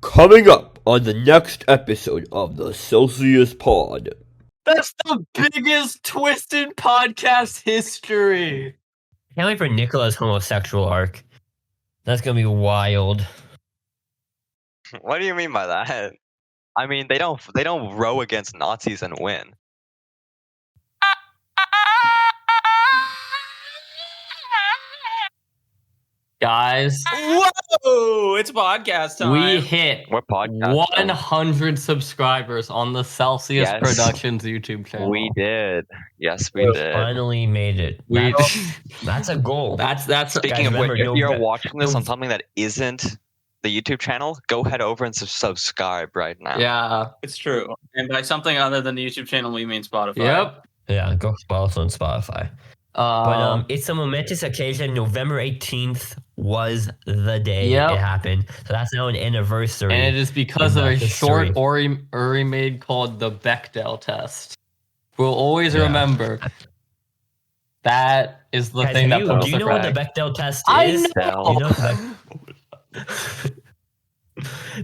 Coming up on the next episode of the Celsius Pod. That's the biggest twist in podcast history. Can't wait for Nicola's homosexual arc. That's gonna be wild. What do you mean by that? I mean, they don't row against Nazis and win. Guys, Whoa! It's podcast time. we hit What podcast? 100 subscribers on the Celsius Yes. Productions YouTube channel. We did. Yes, we did. Finally made it. We- That's a goal. That's Speaking Guys, of which, remember, if you're no- watching this no- on something that isn't the YouTube channel, go head over and subscribe right now. yeah. It's true. And by something other than the YouTube channel, we mean Spotify. Yep. Yeah, go follow us on Spotify. But it's a momentous occasion. November 18th was the day Yep. it happened. So that's now an anniversary. and it is because of a History. short Uri made called the Beck-Dell Test. We'll always Yeah. remember. That is the Guys, thing that put us do you know what the crack. Beck-Dell test I is? know. You know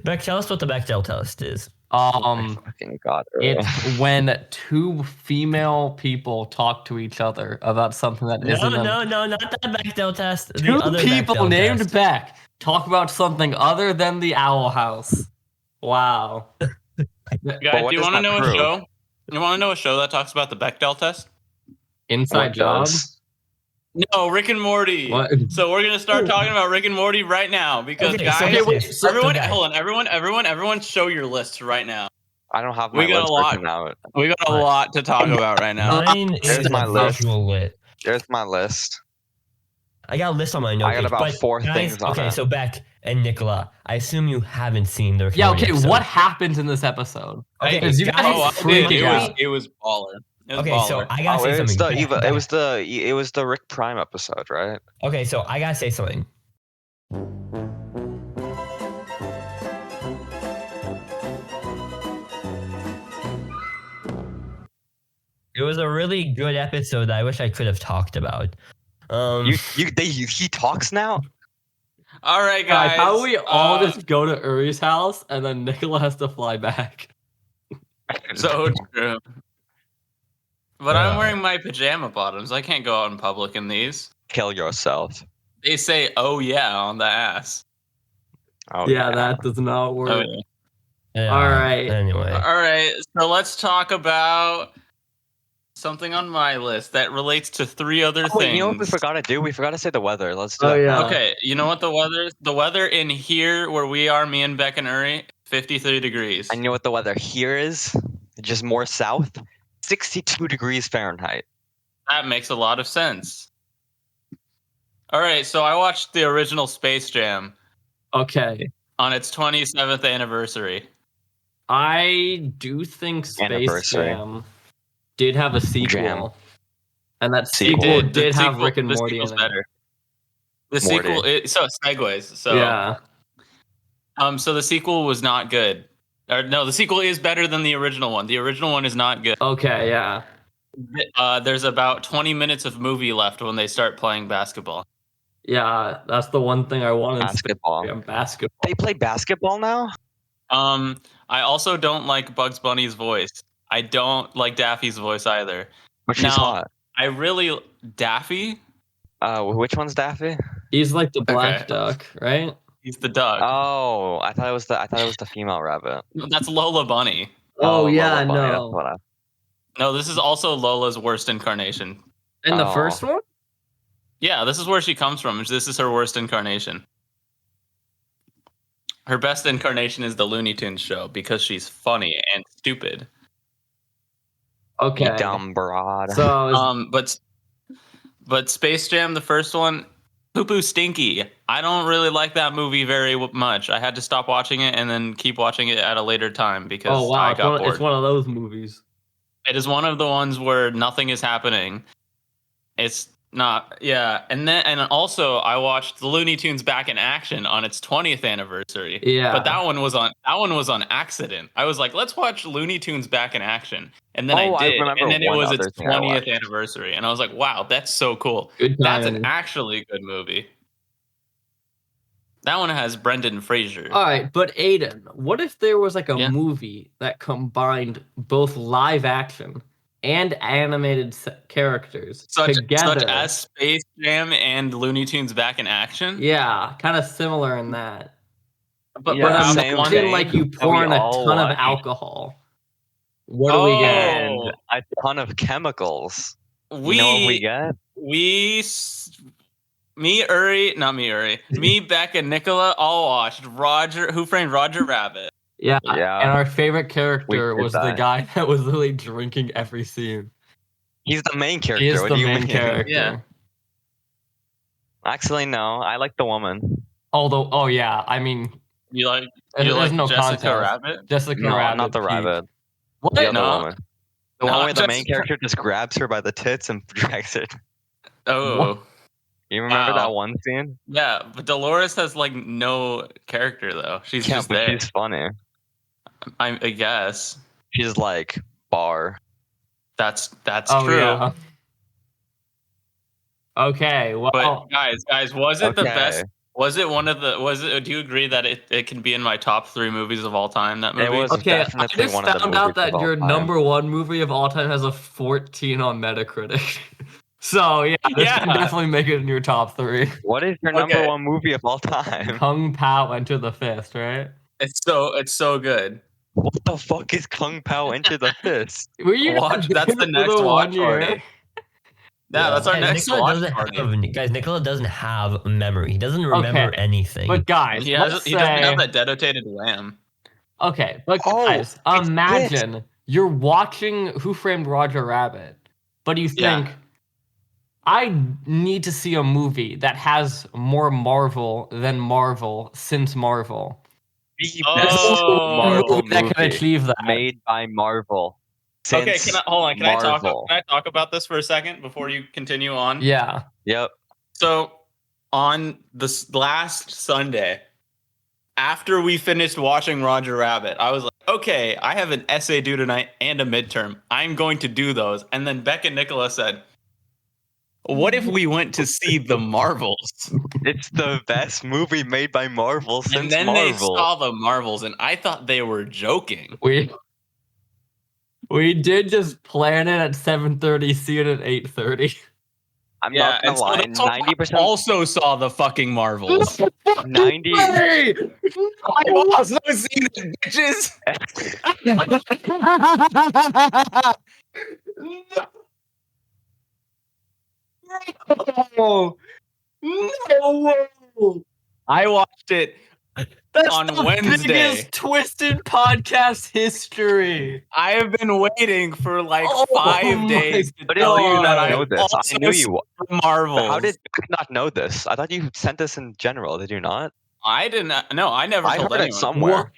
Beck, tell us what the Beck-Dell test is. Fucking God. It's when two female people talk to each other about something that isn't a- No, not that Beck-Dell test. The Two other people Beck-Dell named test. Beck talk about something other than the Owl House. Wow. Guys, what do you does want to that know prove? a show? You want to know a show that talks about the Beck-Dell test? Inside Job. No, Rick and Morty. What? So we're gonna start talking about Rick and Morty right now because Okay, guys, so Okay, wait, so everyone, guys, hold on, everyone, show your lists right now. I don't have my We got list a lot. written out. We got a What? lot to talk about right now. Mine There's is my a list. visual lit. There's my list. I got a list on my notes. I got about but 4 guys, things on okay, it. so Beck and Nicola, I assume you haven't seen the Yeah, recording okay, episode. what happens in this episode? Okay, Because you guys, guys Oh, I freaked did. out. It was baller. It was Okay, baller. so I gotta Oh, say it was something. the Beck, it was the Rick Prime episode, right? Okay, so I gotta say something. It was a really good episode that I wish I could have talked about. He talks now. All right, guys. Guys, how do we all just go to Uri's house and then Nicola has to fly back? So true. But I'm Uh, wearing my pajama bottoms. I can't go out in public in these. Kill yourself. They say, "Oh yeah" on the ass. Oh, yeah, that does not work. Oh, yeah. Yeah, All right. Anyway. All right, so let's talk about something on my list that relates to 3 other Oh, things. wait, you know what we forgot to do? We forgot to say the weather. Let's do Oh, that. yeah. Okay, you know what the weather is? The weather in here where we are, me and Beck and Uri, 53 degrees. And you know what the weather here is? Just more south. 62 degrees Fahrenheit. That makes a lot of sense. All right, so I watched the original Space Jam Okay. on its 27th anniversary. I do think Space Anniversary. Jam did have a sequel. Jam. And that Sequel. sequel The did have sequel- Rick and the Morty in sequel's it. better. The Morty. sequel, so it segues. So Yeah. so the sequel was not good. Or no, the sequel is better than the original one. The original one is not good. Okay, yeah. There's about 20 minutes of movie left when they start playing basketball. Yeah, that's the one thing I want in Space Basketball. Jam, basketball. They play basketball now? I also don't like Bugs Bunny's voice. I don't like Daffy's voice either. But she's No. hot. I really Daffy. Which one's Daffy? He's like the black Okay. duck, right? He's the duck. Oh, I thought it was the female rabbit. That's Lola Bunny. Oh, yeah, Lola Bunny, that's no. what No, this is also Lola's worst incarnation. And the Oh. first one? Yeah, this is where she comes from. This is her worst incarnation. Her best incarnation is the Looney Tunes show because she's funny and stupid. Okay. You dumb broad. So, is- But Space Jam, the first one, poo poo stinky. I don't really like that movie very much. I had to stop watching it and then keep watching it at a later time because oh, wow. I It's got one, bored. it's one of those movies. It is one of the ones where nothing is happening. It's not, yeah. And also I watched the Looney Tunes Back in Action on its 20th anniversary. Yeah. But that one was on accident. I was like, let's watch Looney Tunes Back in Action. And then Oh, I I did. remember And then it one was other its thing I 20th watched. anniversary. And I was like, wow, that's so cool. Good That's timing. an actually good movie. That one has Brendan Fraser. All right, but Aiden, what if there was like a Yeah. movie that combined both live action and animated characters together? Such as Space Jam and Looney Tunes Back in Action? Yeah, kind of similar in that. But Yeah, But same imagine vein like you that pour we in a all ton of watch. alcohol. What do we get? And a ton of chemicals. We You know what we get? me, Beck, and Nicola all watched Who Framed Roger Rabbit. Yeah, Yeah. and our favorite character did was the that. guy that was literally drinking every scene. He's the main character. He is what the do you main mean? character. Yeah. Actually, no. I like the woman. Although, oh yeah, I mean, You like there's no Jessica contest. Rabbit? Jessica No, Rabbit. not the peak. rabbit. What? The other No. woman. The one Not where the main Jessica- character just grabs her by the tits and drags her. Oh. You remember Wow. that one scene? Yeah, but Dolores has like no character though. She's Yeah, just but there. she's funny. I guess. She's like bar. That's Oh, true. yeah. Okay, well, But guys, was it the Okay. best? Was it one of the? Was it? Do you agree that it can be in my top 3 movies of all time? That movie. It was okay, I definitely just one of the found out movies of that all your time. number one movie of all time has a 14 on Metacritic. So yeah, this can Yeah. definitely make it in your top 3. What is your Okay. number one movie of all time? Kung Pao Enter the Fist, right? It's so good. What the fuck is Kung Pao Enter the Fist? Were you Watch- that's the for next 1 watch year? party. Yeah, that's our Guys, next Nicola watch doesn't party. Nicola doesn't have memory. He doesn't remember Okay, anything. But guys, He let's doesn't have say that dedicated wham. okay, but Oh, guys, it's imagine you're watching Who Framed Roger Rabbit, but you Yeah. think I need to see a movie that has more Marvel than Marvel since Marvel. The Oh. best Marvel Movie that can movie achieve that. made by Marvel. Okay, Since hold on. Can I Marvel. talk about this for a second before you continue on? Yeah. Yep. So on this last Sunday, after we finished watching Roger Rabbit, I was like, okay, I have an essay due tonight and a midterm. I'm going to do those. And then Beck and Nicola said, what if we went to see the Marvels? It's the best movie made by Marvel since And then Marvel. they saw the Marvels, and I thought they were joking. We did just plan it at 7:30, see it at 8:30. I'm Yeah, not and gonna so lie. that's why I 90%. also saw the fucking Marvels. 90. Hey! I've also seen the bitches. No! No! I watched it That's on the Wednesday. biggest twisted podcast history. I have been waiting for like Oh 5 my days to But tell how you did that I I know this? I also knew you. saw Marvels. How did you not know this? I thought you sent this in general. Did you not? I didn't? No, I never I told heard it anyone. somewhere.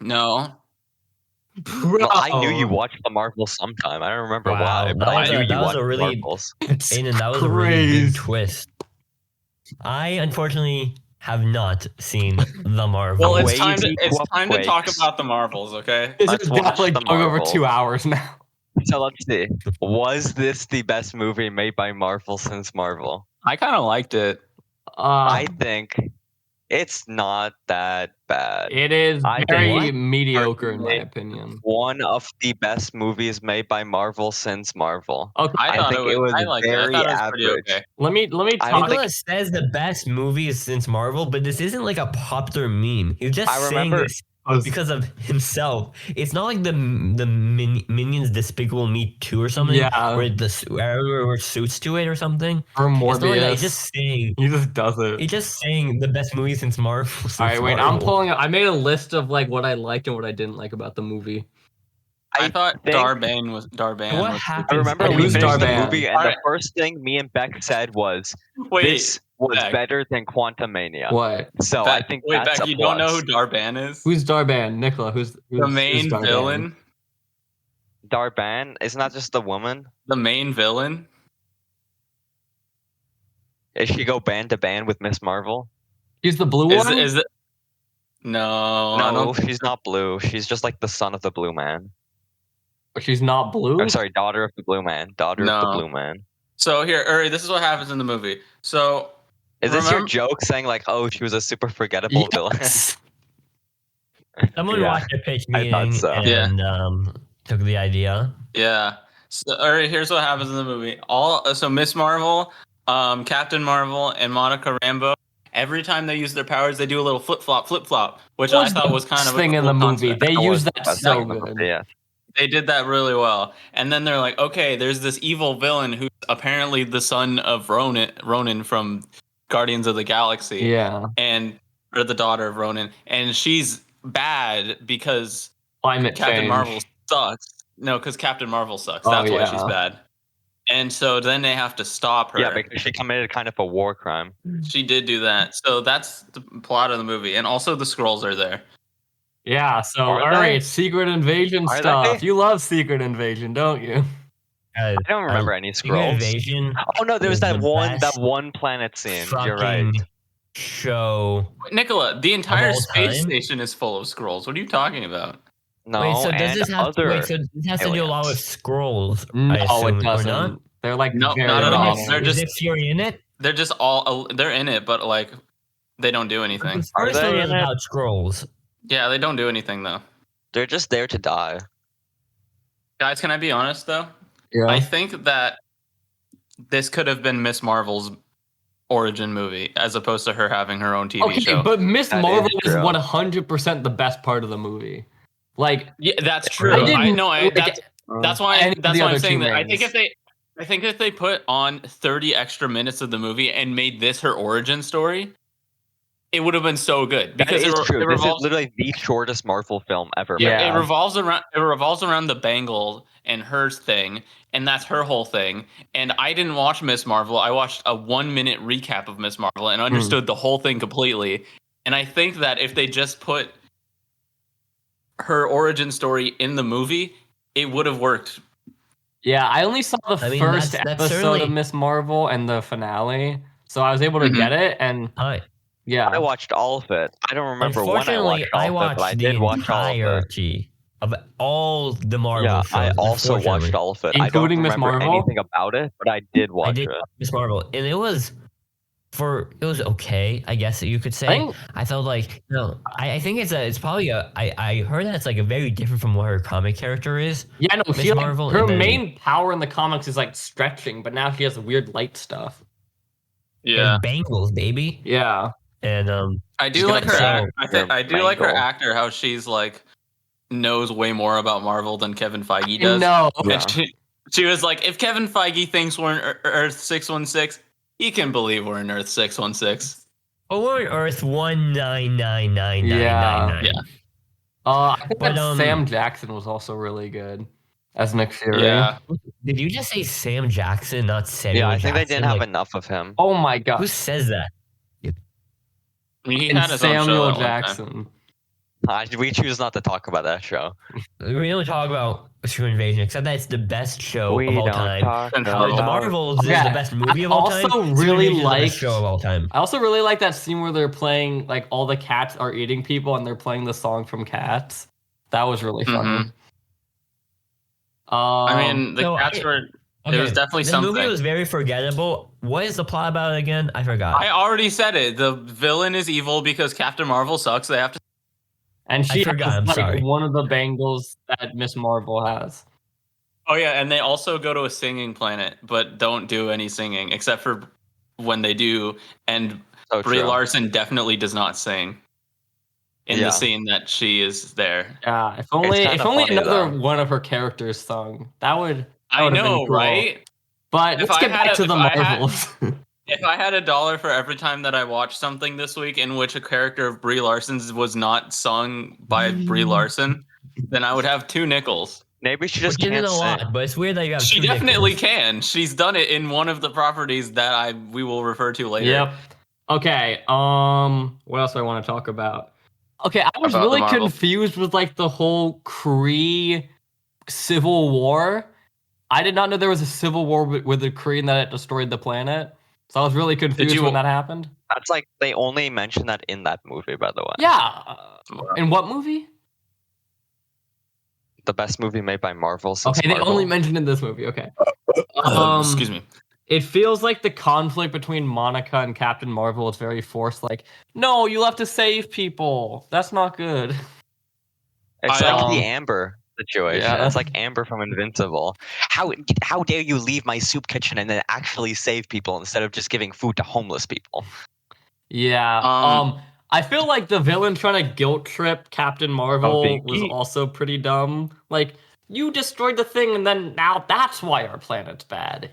No. Bro. No, I knew you watched the Marvels sometime. I don't remember Wow, why, but that I was knew a- you that was watched a really- Marvels. Aiden, that was a really Crazy. big twist. I unfortunately have not seen the Marvels. Well, it's Wavy time to talk quakes. about the Marvels, okay? This Let's is watch definitely the going over Marvels. 2 hours now. So let's see. Was this the best movie made by Marvel since Marvel? I kind of liked it. I think it's not that bad. It is I think very what? mediocre in my Personally, opinion. One of the best movies made by Marvel since Marvel. Okay, I thought think it was. I liked it. I very thought it was pretty average. okay. let me I talk. think- Nicola says the best movies since Marvel, but this isn't like a popular meme. He's just I saying remember- this because of himself. It's not like the Minions Despicable Me 2 or something. Yeah. Where where wear suits to it or something. For It's not like that. Morbius. He's just saying. He just does it. He's just saying the best movie since Marvel. Since All right, wait. I'm Marvel. pulling up. I made a list of like what I liked and what I didn't like about the movie. I thought think- Darban was Darban. What was happened? I remember Hey, we who's finished the Darban? movie, and Alright. the first thing me and Beck said was, Wait, "This was Beck. better than Quantumania." What? So I think that's Beck, a you plus. don't know who Darban is? Who's Darban? Nicola. Who's the main Darban? villain? Darban? Isn't that just the woman? The main villain? Is she go band to band with Miss Marvel? He's the blue Is one. it? No, I No, don't- she's not blue. She's just like the son of the blue man. She's not blue. I'm sorry, daughter of the blue man. Daughter of the No. blue man. So here, Uri, this is what happens in the movie. So Is this your Remember- joke saying like, oh, she was a super forgettable villain? Yes. Someone Yeah, watched a pitch I thought meeting so. and took the idea. Yeah. So, all right, here's what happens in the movie. So Miss Marvel, Captain Marvel, and Monica Rambeau. Every time they use their powers, they do a little flip flop, which I thought was kind of a thing in cool the movie. concept. They use that That's so like- good. Yeah. They did that really well. And then they're like, okay, there's this evil villain who's apparently the son of Ronan from Guardians of the Galaxy. Yeah. Or the daughter of Ronan. And she's bad because Climate Captain change. Marvel sucks. No, because Captain Marvel sucks. Oh, That's why yeah. she's bad. And so then they have to stop her. Yeah, because she committed kind of a war crime. She did do that. So that's the plot of the movie. And also the scrolls are there. Yeah, so Are all they? right, Secret Invasion Are stuff. they? You love Secret Invasion, don't you? I don't remember any Secret scrolls. Invasion. Oh no, there was is that the one best planet scene. You're right. fucking show. Nicola, the entire all space time? station is full of scrolls. What are you talking about? No, wait, so does and this have other. this has to do a lot with aliens. scrolls? No, I assume, it or doesn't. not? They're like No, very not at all. minor. They're Is just- Nick Fury in it? They're just all they're in it, but like they don't do anything. The Are first they one was in it? about scrolls. Yeah, they don't do anything though. They're just there to die. Guys, can I be honest though? Yeah. I think that this could have been Miss Marvel's origin movie as opposed to her having her own TV Okay, show. but Miss That Marvel is is true. 100% the best part of the movie. Like, Yeah, that's true. I didn't I know. like That's why. any of That's the why I'm other saying two that. mains. I think if they put on 30 extra minutes of the movie and made this her origin story, it would have been so good because That is true. it This is revolves. literally the shortest Marvel film ever Yeah. made. It revolves around the bangle and her thing, and that's her whole thing. And I didn't watch Miss Marvel. I watched a 1-minute recap of Miss Marvel and understood the whole thing completely. And I think that if they just put her origin story in the movie, it would have worked. yeah, I only saw the I mean, first that's episode certainly- of Miss Marvel and the finale, so I was able to Mhm. get it, and Hi. yeah. I watched all of it. I don't remember when I Unfortunately, watched all of it, but I the did watch all of it. entirety of all the Marvel Yeah, films. I also unfortunately. watched all of it. Including I Miss don't remember Marvel? anything about it, but I did watch I did it. watch Miss Marvel, and it was okay, I guess you could say. I think- I felt like I think it's probably I heard that it's like a very different from what her comic character is. Yeah, no, Miss she, Marvel, her and then- main power in the comics is like stretching, but now she has weird light stuff. And Bangles, baby. Yeah. And I do She's like gonna her. sell I do your like her bangle. actor. How she's like knows way more about Marvel than Kevin Feige does. No. Yeah. And she was like, if Kevin Feige thinks we're in Earth 616, he can believe we're in Earth 616. or Earth 1999999. Yeah. I think But, that Sam Jackson was also really good as Nick Fury. Yeah. Did you just say Sam Jackson, not Samuel Yeah, I think they Jackson? didn't have Like, enough of him. Oh my god. who says that? I mean, he And had his own show Samuel at one time. Jackson. We choose not to talk about that show. We don't talk about Secret Invasion, except that it's the best show We of all don't time. talk And The about- Marvels is Okay, the best movie of I all time. also Secret really Invasion is the best liked- show of all time. I also really like that scene where they're playing, like, all the cats are eating people and they're playing the song from Cats. That was really funny. I mean, the so cats I- were. It was definitely the something. movie was very forgettable. What is the plot about it again? I forgot. I already said it. The villain is evil because Captain Marvel sucks. They have to. and she forgot, has, I'm like, sorry. one of the bangles that Miss Marvel has. Oh yeah, and they also go to a singing planet, but don't do any singing except for when they do. And So Brie true. Larson definitely does not sing in Yeah. the scene that she is there. Yeah, if only kinda funny, another though. one of her characters sung. That would I would've been know, cool. right? But If let's I get had back a- to the if I had- Marvels. If I had $1 for every time that I watched something this week in which a character of Brie Larson's was not sung by Brie Larson, then I would have 2 nickels. Maybe she just Which isn't can't a sing. lot, but it's weird that you have She two definitely nickels. can. She's done it in one of the properties that we will refer to later. Yep. Okay. What else do I want to talk about? Okay, I was About the really Marvel. confused with like the whole Kree Civil War. I did not know there was a civil war with the Kree and that it destroyed the planet. So I was really confused you- when that happened. That's like they only mention that in that movie, by the way. Yeah. In what movie? The best movie made by Marvel since Okay, they Marvel. only mentioned in this movie. Okay. Excuse me. it feels like the conflict between Monica and Captain Marvel is very forced. Like, no, you have to save people. That's not good. It's I, like the um, Amber situation. yeah. It's like Amber from Invincible. How dare you leave my soup kitchen and then actually save people instead of just giving food to homeless people? Yeah. I feel like the villain trying to guilt trip Captain Marvel was geek. also pretty dumb. Like, you destroyed the thing, and then now that's why our planet's bad.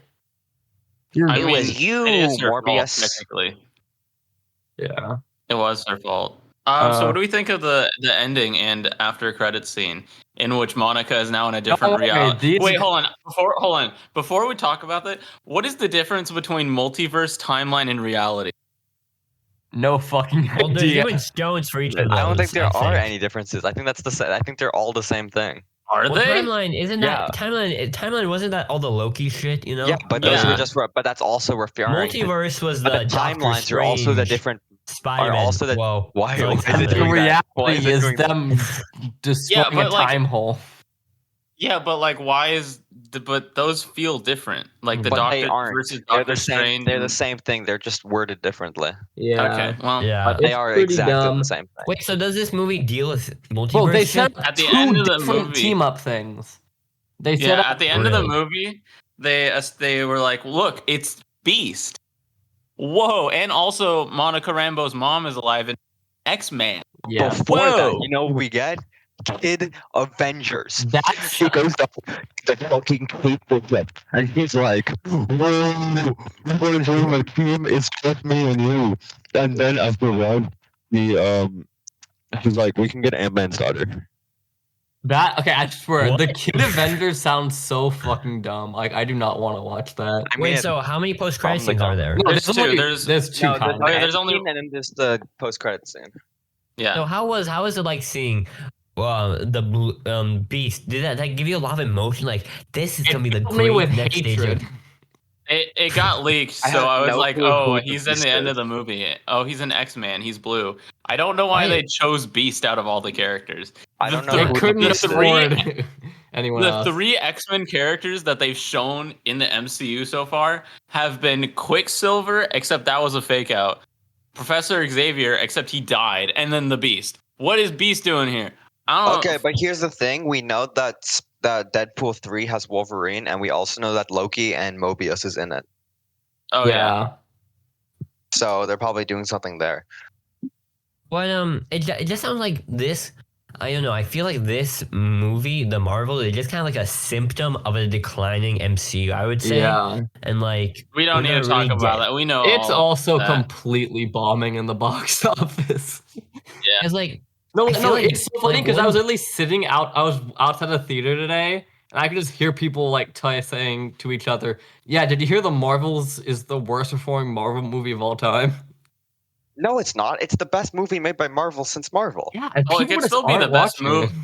It was you, it is their fault, Morbius. technically. Yeah. It was their fault. So what do we think of the ending and after credit scene in which Monica is now in a different reality? Wait, hold on. Before we talk about that, what is the difference between multiverse, timeline, and reality? No fucking Well, there's idea. different stones for each of those. I don't think there are any differences. I think that's I think they're all the same thing. Are Well, they? timeline isn't that timeline? Wasn't that all the Loki shit? You know. Yeah, but those were just. But that's also referring. Multiverse was But the the Doctor timelines are also the Strange, different. Spider-Man. Are also the. Whoa. Why Throwing is it something. doing that? Why reality is is it doing them destroying but a like- time hole. Yeah, but like, why is but those feel different? Like the But Doctor they aren't. versus They're Doctor the same. Strange. They're the same thing. They're just worded differently. Yeah. Okay, well, Yeah. But they It's are pretty exactly dumb. the same thing. Wait, so does this movie deal with multiverse? Well, they shit? set At the two end of the different movie- team up things. They yeah. set up At the end of the Really? movie, they were like, "Look, it's Beast." Whoa! And also, Monica Rambeau's mom is alive in X-Man. yeah. Before Whoa. that, you know what we get? Kid Avengers. That's She goes to the fucking Kate Bishop, and he's like, "Whoa, I'm going to join my team. It's just me and you." And then after that, he's like, "We can get Ant-Man's daughter." that. Okay, I swear, What? the Kid Avengers sounds so fucking dumb. Like, I do not want to watch that. I mean, Wait, so how many post-credit Probably scenes are there? No, There's two. only- There's- there's two no, kinds. okay, there's only- and then there's the post-credit scene. Yeah. So how was it like seeing the Beast? Did that give you a lot of emotion? Like, this is gonna be the filled me great with next stage hatred. of It got leaked, I so have I was no like, clue "Oh, who he's the in the Beast end is. of the movie. Oh, he's an X-Man. He's blue." I don't know why Why- they chose Beast out of all the characters. I don't know The They who th- the couldn't Beast is. afford anyone The else. 3 X-Men characters that they've shown in the MCU so far have been Quicksilver, except that was a fake out. Professor Xavier, except he died, and then the Beast. What is Beast doing here? I don't Okay, but here's the thing: we know that Deadpool 3 has Wolverine, and we also know that Loki and Mobius is in it. Oh yeah. So they're probably doing something there. But it just sounds like this. I don't know. I feel like this movie, the Marvel, is just kind of like a symptom of a declining MCU. I would say. Yeah. And like We don't we're need to not talk really about get- that. We know It's all also that. completely bombing in the box office. It's like No, I feel no, like- it's so funny like because I one- was at least sitting out. I was outside the theater today, and I could just hear people like saying to each other, "Yeah, did you hear the Marvels is the worst performing Marvel movie of all time?" No, it's not. It's the best movie made by Marvel since Marvel. Yeah, and Well, it people could just still be the aren't best watching it. movie.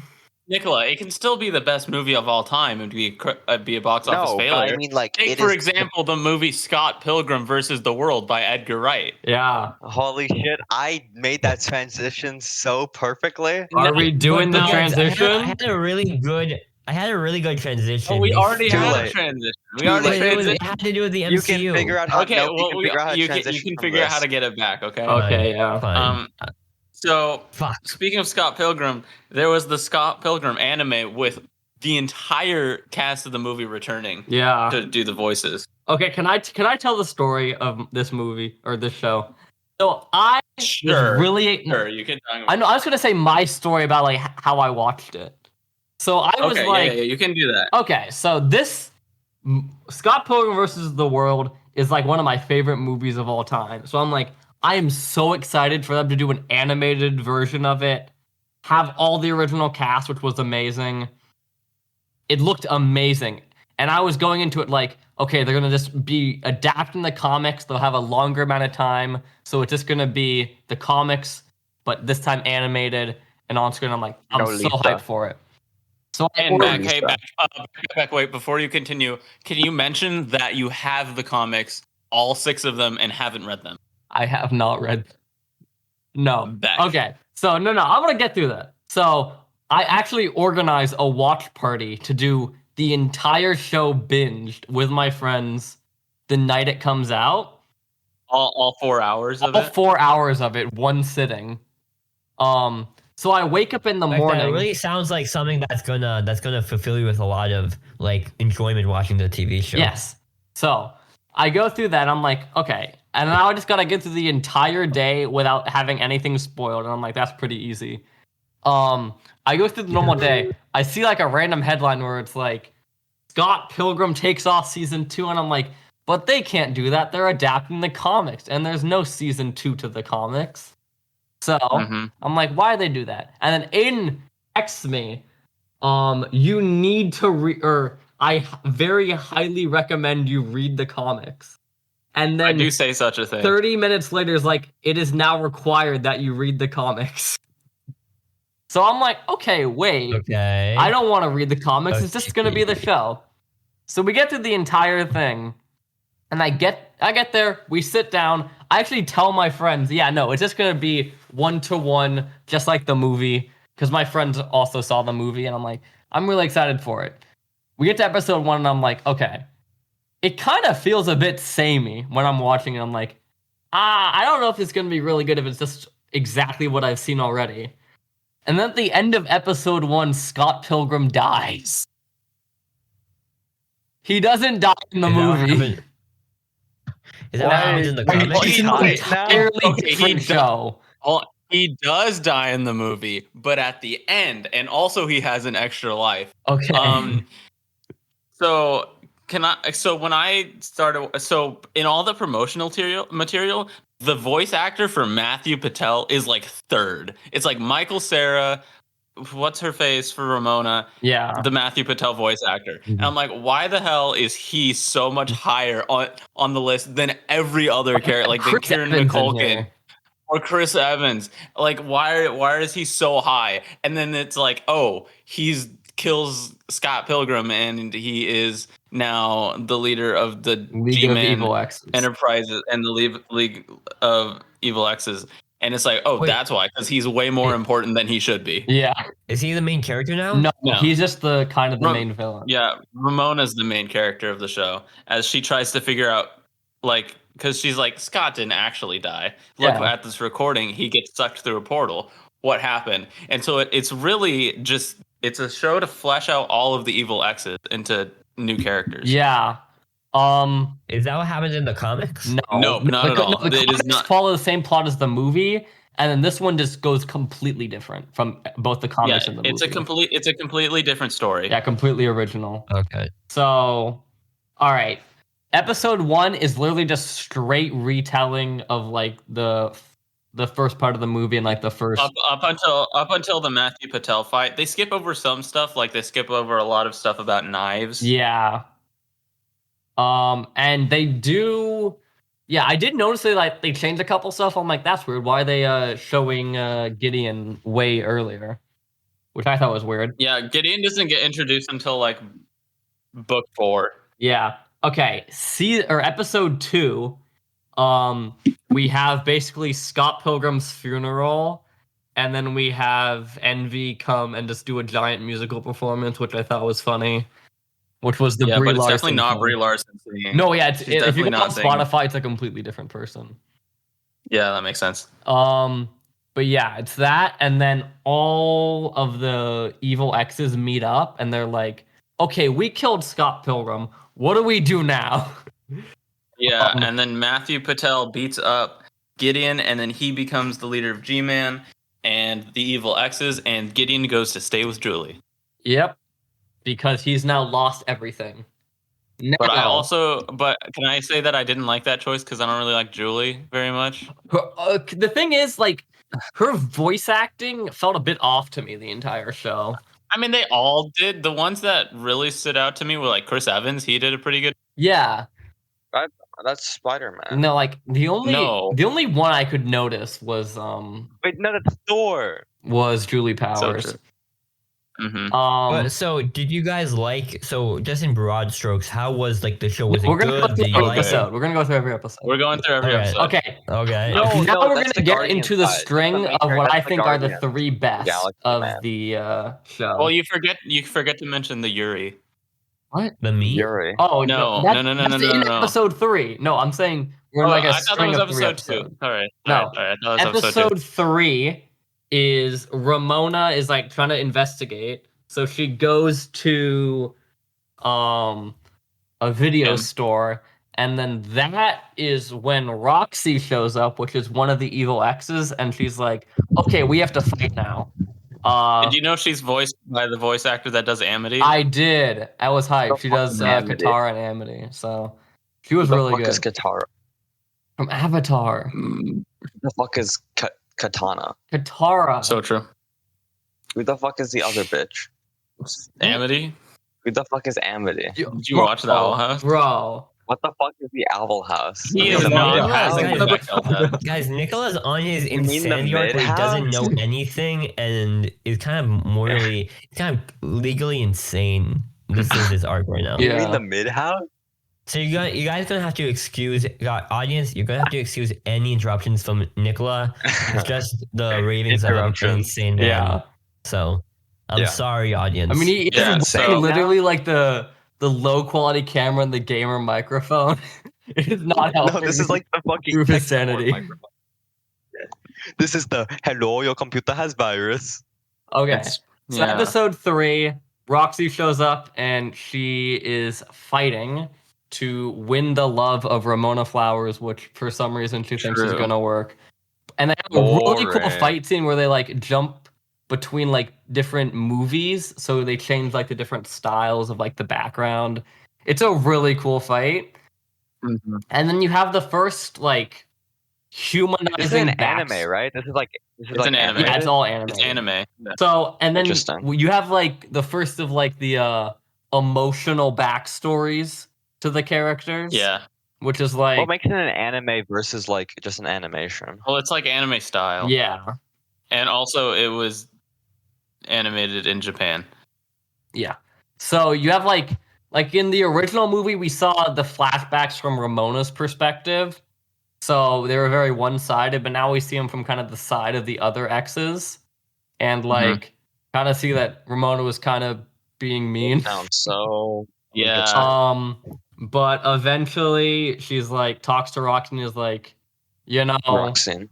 Nicola, it can still be the best movie of all time and be a box office No, but failure. I mean, like, Take, it for is- example, the movie Scott Pilgrim versus the World by Edgar Wright. Yeah, Holy shit! I made that transition so perfectly. are we doing the But guys, transition? I had a really good transition. Oh, we already Too had a late. transition. We Too already late. It transitioned. had to do with the MCU. You can figure out how. Okay, no, well, you can figure out how to you transition can from figure out how this. to get it back, okay? Okay, yeah. Fine. So, Fuck. speaking of Scott Pilgrim, there was the Scott Pilgrim anime with the entire cast of the movie returning Yeah. to do the voices. Okay, can I tell the story of this movie or this show? So I Sure. was really Sure, you can. I know I was gonna say my story about like how I watched it. So I was Okay, like, yeah, you can do that. okay, so this Scott Pilgrim versus the World is like one of my favorite movies of all time. So I'm like, I am so excited for them to do an animated version of it, have all the original cast, which was amazing. It looked amazing. And I was going into it like, okay, they're going to just be adapting the comics. They'll have a longer amount of time. So it's just going to be the comics, but this time animated and on screen. I'm like, I'm so Lolita. hyped for it. So I And ordered- back, wait, before you continue, can you mention that you have the comics, all 6 of them, and haven't read them? I have not read. No. Back. Okay. So no, I'm gonna get through that. So I actually organized a watch party to do the entire show binged with my friends the night it comes out. All 4 hours of All it. 4 hours of it, one sitting. So I wake up in the Like, morning. that really sounds like something that's gonna fulfill you with a lot of like enjoyment watching the TV show. Yes. So I go through that. I'm like, okay. And now I just gotta get through the entire day without having anything spoiled. And I'm like, that's pretty easy. I go through the normal day. I see like a random headline where it's like, Scott Pilgrim takes off season 2, and I'm like, but they can't do that. They're adapting the comics, and there's no season 2 to the comics. So Mhm. I'm like, why do they do that? And then Aiden texts me, you need to I very highly recommend you read the comics. And I then do say such a thing. 30 minutes later is like, it is now required that you read the comics. So I'm like, okay, wait. Okay. I don't want to read the comics. It's just going to be the Okay. show. So we get through the entire thing. And I get there, we sit down. I actually tell my friends, yeah, no, it's just going to be 1-to-1, just like the movie. Because my friends also saw the movie. And I'm like, I'm really excited for it. We get to episode 1, and I'm like, okay. It kind of feels a bit samey when I'm watching it. I'm like, I don't know if it's going to be really good if it's just exactly what I've seen already. And then at the end of episode 1, Scott Pilgrim dies. He doesn't die in the movie. Is that what happens in the comics? It's an dies entirely Okay, he different does. show. Well, he does die in the movie, but at the end, and also he has an extra life. Okay. So when I started, so in all the promotional material, the voice actor for Matthew Patel is like third. It's like Michael Cera, what's her face for Ramona, Yeah. the Matthew Patel voice actor. And I'm like, why the hell is he so much higher on the list than every other character, like the Chris Kieran Evans in Culkin here. or Chris Evans? Like, why is he so high? And then it's like, oh, kills Scott Pilgrim, and he is now the leader of the League of G-Man Evil X's. Enterprises and the League of Evil X's. And it's like, oh, Wait. that's why, because he's way more important than he should be. Yeah. Is he the main character now? No, No. he's just the kind of the Ram- main villain. Yeah, Ramona's the main character of the show, as she tries to figure out, like, because she's like, Scott didn't actually die. Look, Yeah. at this recording, he gets sucked through a portal. What happened? And so it's really just, it's a show to flesh out all of the evil X's into new characters. Yeah. Is that what happens in the comics? No, not at all. The It is comics not. follow the same plot as the movie, and then this one just goes completely different from both the Yeah, comics and the movie. it's a completely different story. Yeah, completely original. Okay. So, all right. Episode 1 is literally just straight retelling of like the first part of the movie and like the first. Up until the Matthew Patel fight, they skip over some stuff. Like they skip over a lot of stuff about knives. Yeah. And they do. Yeah, I did notice they changed a couple stuff. I'm like, that's weird. Why are they showing Gideon way earlier? Which I thought was weird. Yeah, Gideon doesn't get introduced until like book 4. Yeah. Okay. Episode 2. We have basically Scott Pilgrim's funeral, and then we have Envy come and just do a giant musical performance, which I thought was funny. Which was the Yeah, Brie but it's Larson definitely not song. Brie Larson singing. No, yeah, She's if you definitely go on not singing. Spotify, it's a completely different person. Yeah, that makes sense. But yeah, it's that, and then all of the evil X's meet up, and they're like, "Okay, we killed Scott Pilgrim. What do we do now?" Yeah, and then Matthew Patel beats up Gideon, and then he becomes the leader of G-Man and the evil X's, and Gideon goes to stay with Julie. Yep, because he's now lost everything. But Now, but can I say that I didn't like that choice because I don't really like Julie very much? the thing is, like, her voice acting felt a bit off to me the entire show. I mean, they all did. The ones that really stood out to me were like Chris Evans. He did a pretty good. Yeah, That's Spider-Man. no, like the only No. one I could notice was Wait, no, that's Thor. Julie Powers. true. Mm-hmm. But so, did you guys just in broad strokes, how was like the show? Was it we're gonna good? go through Did you every like it? episode. We're gonna go through every episode. We're going through every Okay. episode. Okay. Okay. No, now no, we're that's gonna the get Guardian into the side. string That's the main of what character. I That's the think are the Guardian. 3 best Galaxy of Man. the show. Well, you forget to mention the Uri. What? The meat? Yuri. Oh No, that's in no. episode 3. No, I'm saying we're in Oh, like a I thought that string was of 3 episode 2. episodes. Sorry. No. I thought it was episode 2. Episode 3 is Ramona is like trying to investigate. So she goes to a video Kim. store, and then that is when Roxy shows up, which is one of the evil exes, and she's like, "Okay, we have to fight now." Did you know she's voiced by the voice actor that does Amity? I did. I was hyped. She does Amity. Katara and Amity, so she was Who the really fuck good. is Katara? From Avatar, Who the fuck is Katana? Katara. So true. Who the fuck is the other bitch? Amity? Who the fuck is Amity? Did you watch the Owl House? Bro. What the fuck is the Owl House? He is The not Mid passing House? the Beck-Dell Test. Guys, Nicola's on his You mean the insanity arc where he doesn't Mid-House? know anything and is kind of morally, kind of legally insane. This is his arc right now. You Yeah. mean the Mid House? So you guys gonna have to excuse, audience. You're gonna have to excuse any interruptions from Nicola. It's just the ravings of an Interruptions. insane man. Yeah. So I'm Yeah. sorry, audience. I mean, he Yeah, is so- literally like the low quality camera and the gamer microphone. It is not helping. No, this is like the fucking Prove his tech support sanity. microphone. This is the hello, your computer has virus. Okay. It's- So yeah. episode 3, Roxy shows up and she is fighting to win the love of Ramona Flowers, which for some reason she thinks is True. gonna work. And they have a really cool Boring. fight scene where they like jump between like different movies, so they change like the different styles of like the background. It's a really cool fight. Mhm. And then you have the first like humanizing This is an backs- anime, right? This is It's like an anime. Yeah, animated? it's all anime. It's anime. So, and then Interesting. you have like the first of like the emotional backstories to the characters. Yeah. Which is like, What makes it an anime versus like just an animation? Well, it's like anime style. yeah, And also, it was animated in Japan. yeah. So you have like in the original movie, we saw the flashbacks from Ramona's perspective. So they were very one-sided, but now we see them from kind of the side of the other exes, and like kind of see that Ramona was kind of being mean. Sounds so Yeah. But eventually she's like talks to Roxy and is like, you know, Roxanne.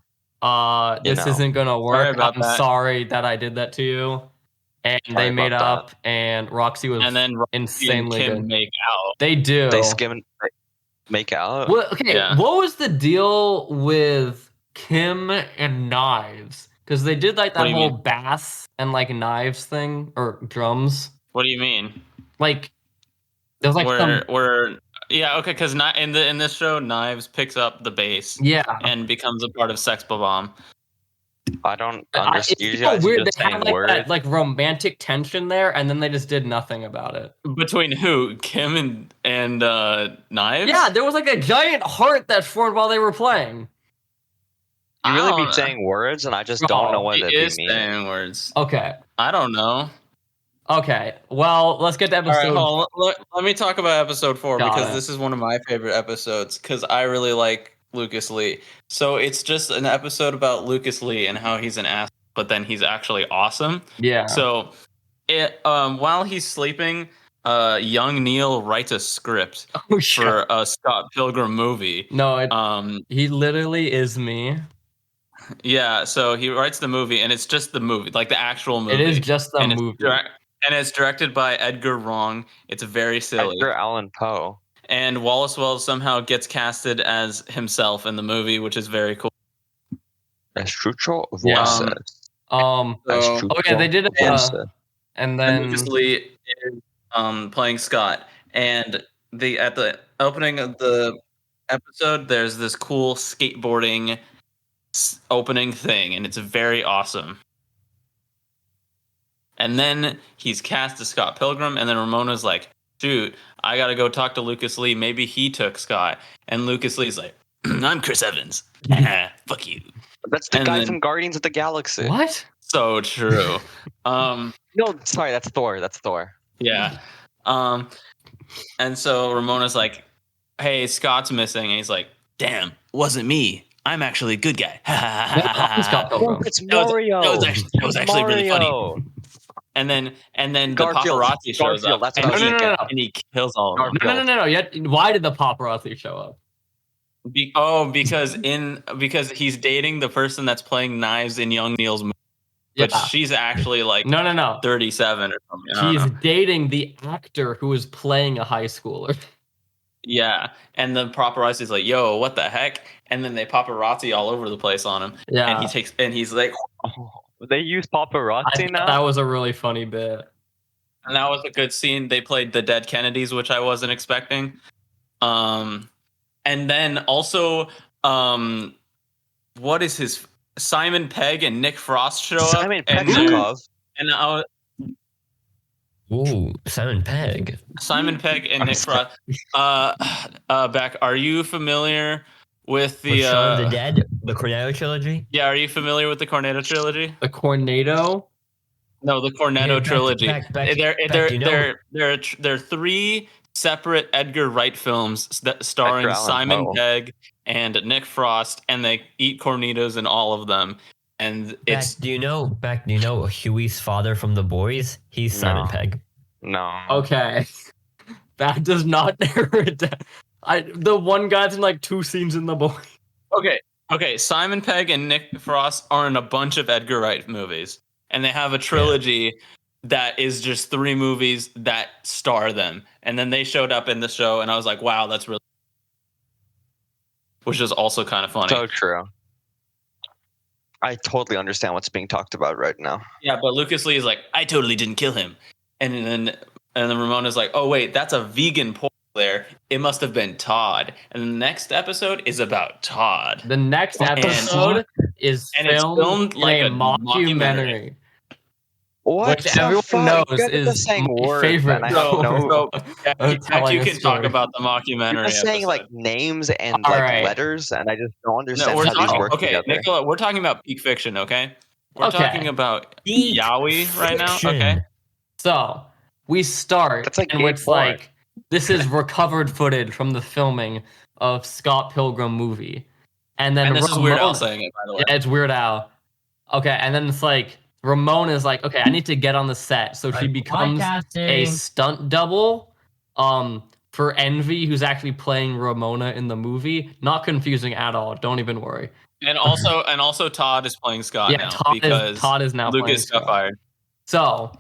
this know. isn't gonna work. about I'm that. sorry that I did that to you. And Sorry they made about up, and Roxy was And then Roxy and insanely Kim good. make out. They do. They skim make out. Well, okay, Yeah. what was the deal with Kim and Knives? Because they did like What that do you whole mean? bass and like knives thing or drums. What do you mean? Like there was like some Yeah, okay, because in this show, Knives picks up the bass yeah. and becomes a part of Sex Bomb. I don't It's understand. You so guys are weird. just They had saying like words. that like romantic tension there, and then they just did nothing about it. Between who? Kim and Knives? Yeah, there was like a giant heart that formed while they were playing. You I really don't be know. saying words, and I just No, don't know what He that is mean. saying words. Okay, I don't know. okay. Well, let's get to All right, episode. hold on. Let me talk about episode 4 Got because it. this is one of my favorite episodes because I really like Lucas Lee. So it's just an episode about Lucas Lee and how he's an ass, but then he's actually awesome. Yeah. So while he's sleeping, young Neil writes a script Oh shit. for a Scott Pilgrim movie. No, he literally is me. Yeah, so he writes the movie, and it's just the movie, like the actual movie. It is just the and it's movie. and it's directed by Edgar Wrong. It's very silly. Edgar Allan Poe. And Wallace Wells somehow gets casted as himself in the movie, which is very cool. Escucho Yeah. voices. So, Escucho oh yeah, they did it. voices. And And then Lucas Lee is playing Scott. And at the opening of the episode, there's this cool skateboarding opening thing, and it's very awesome. And then he's cast as Scott Pilgrim, and then Ramona's like, "Dude, I gotta go talk to Lucas Lee. Maybe he took Scott." And Lucas Lee's like, "I'm Chris Evans. Fuck you." That's the And guy then- from Guardians of the Galaxy. what? So true. No, sorry, that's Thor. That's Thor. Yeah. And so Ramona's like, "Hey, Scott's missing," and he's like, "Damn, wasn't me. I'm actually a good guy." Scott Pilgrim. It's That was- Mario. that was actually really funny. Mario. and then the Garfield. paparazzi shows Garfield, up, that's what I was thinking. and he kills all of them. No. Yet, why did the paparazzi show up? Because he's dating the person that's playing knives in Young Neil's movie, but she's actually like No. 37 or something. I don't She's know. dating the actor who is playing a high schooler. Yeah, and the paparazzi's like, "Yo, what the heck?" And then they paparazzi all over the place on him. Yeah. And he's like, They use I paparazzi thought now. that was a really funny bit. and that was a good scene. They played the dead Kennedys, which I wasn't expecting. And then also, what is his Simon Pegg and Nick Frost show Simon up, and Pegg. Ooh, Simon Pegg. Simon Pegg and Nick Frost. Beck, are you familiar with With the Shaun of the Dead, the Cornetto trilogy. Yeah, are you familiar with the Cornetto trilogy? The Cornetto? No, the Cornetto trilogy. They're three separate Edgar Wright films that starring Edgar Allan Simon Poe. Pegg and Nick Frost, and they eat cornitos in all of them. And it's Do you know Huey's father from The Boys? He's Simon No. Pegg. No. Okay. That does not narrow it down. The one guy's in like 2 scenes in The Boy. okay. Simon Pegg and Nick Frost are in a bunch of Edgar Wright movies, and they have a trilogy that is just 3 movies that star them. And then they showed up in the show, and I was like, wow, that's really, which is also kind of funny. So true. I totally understand what's being talked about right now. Yeah, but Lucas Lee is like, I totally didn't kill him, and then Ramona's like, oh wait, that's a vegan pork there. It must have been Todd. And the next episode is about Todd. The next episode is filmed like in a a mockumentary. What Which the everyone fuck? knows You guys are is just saying my words, favorite and I don't know. You can talk about the mockumentary. You're just saying like names and All like right. letters, and I just don't understand we're how these talking, work together. Nicola, we're talking about peak fiction, okay? We're Okay. talking about Peak yaoi right now, fiction. okay? So we start, That's like and gay it's porn. like this is recovered footage from the filming of Scott Pilgrim movie, and then And this is Weird Al Ramona- saying it, by the way. Yeah, it's Weird Al. Okay, and then it's like Ramona is like, okay, I need to get on the set, so she becomes a stunt double, for Envy, who's actually playing Ramona in the movie. Not confusing at all. Don't even worry. And also Todd is playing Scott Yeah, now Todd is now playing Lucas got Scott. fired. So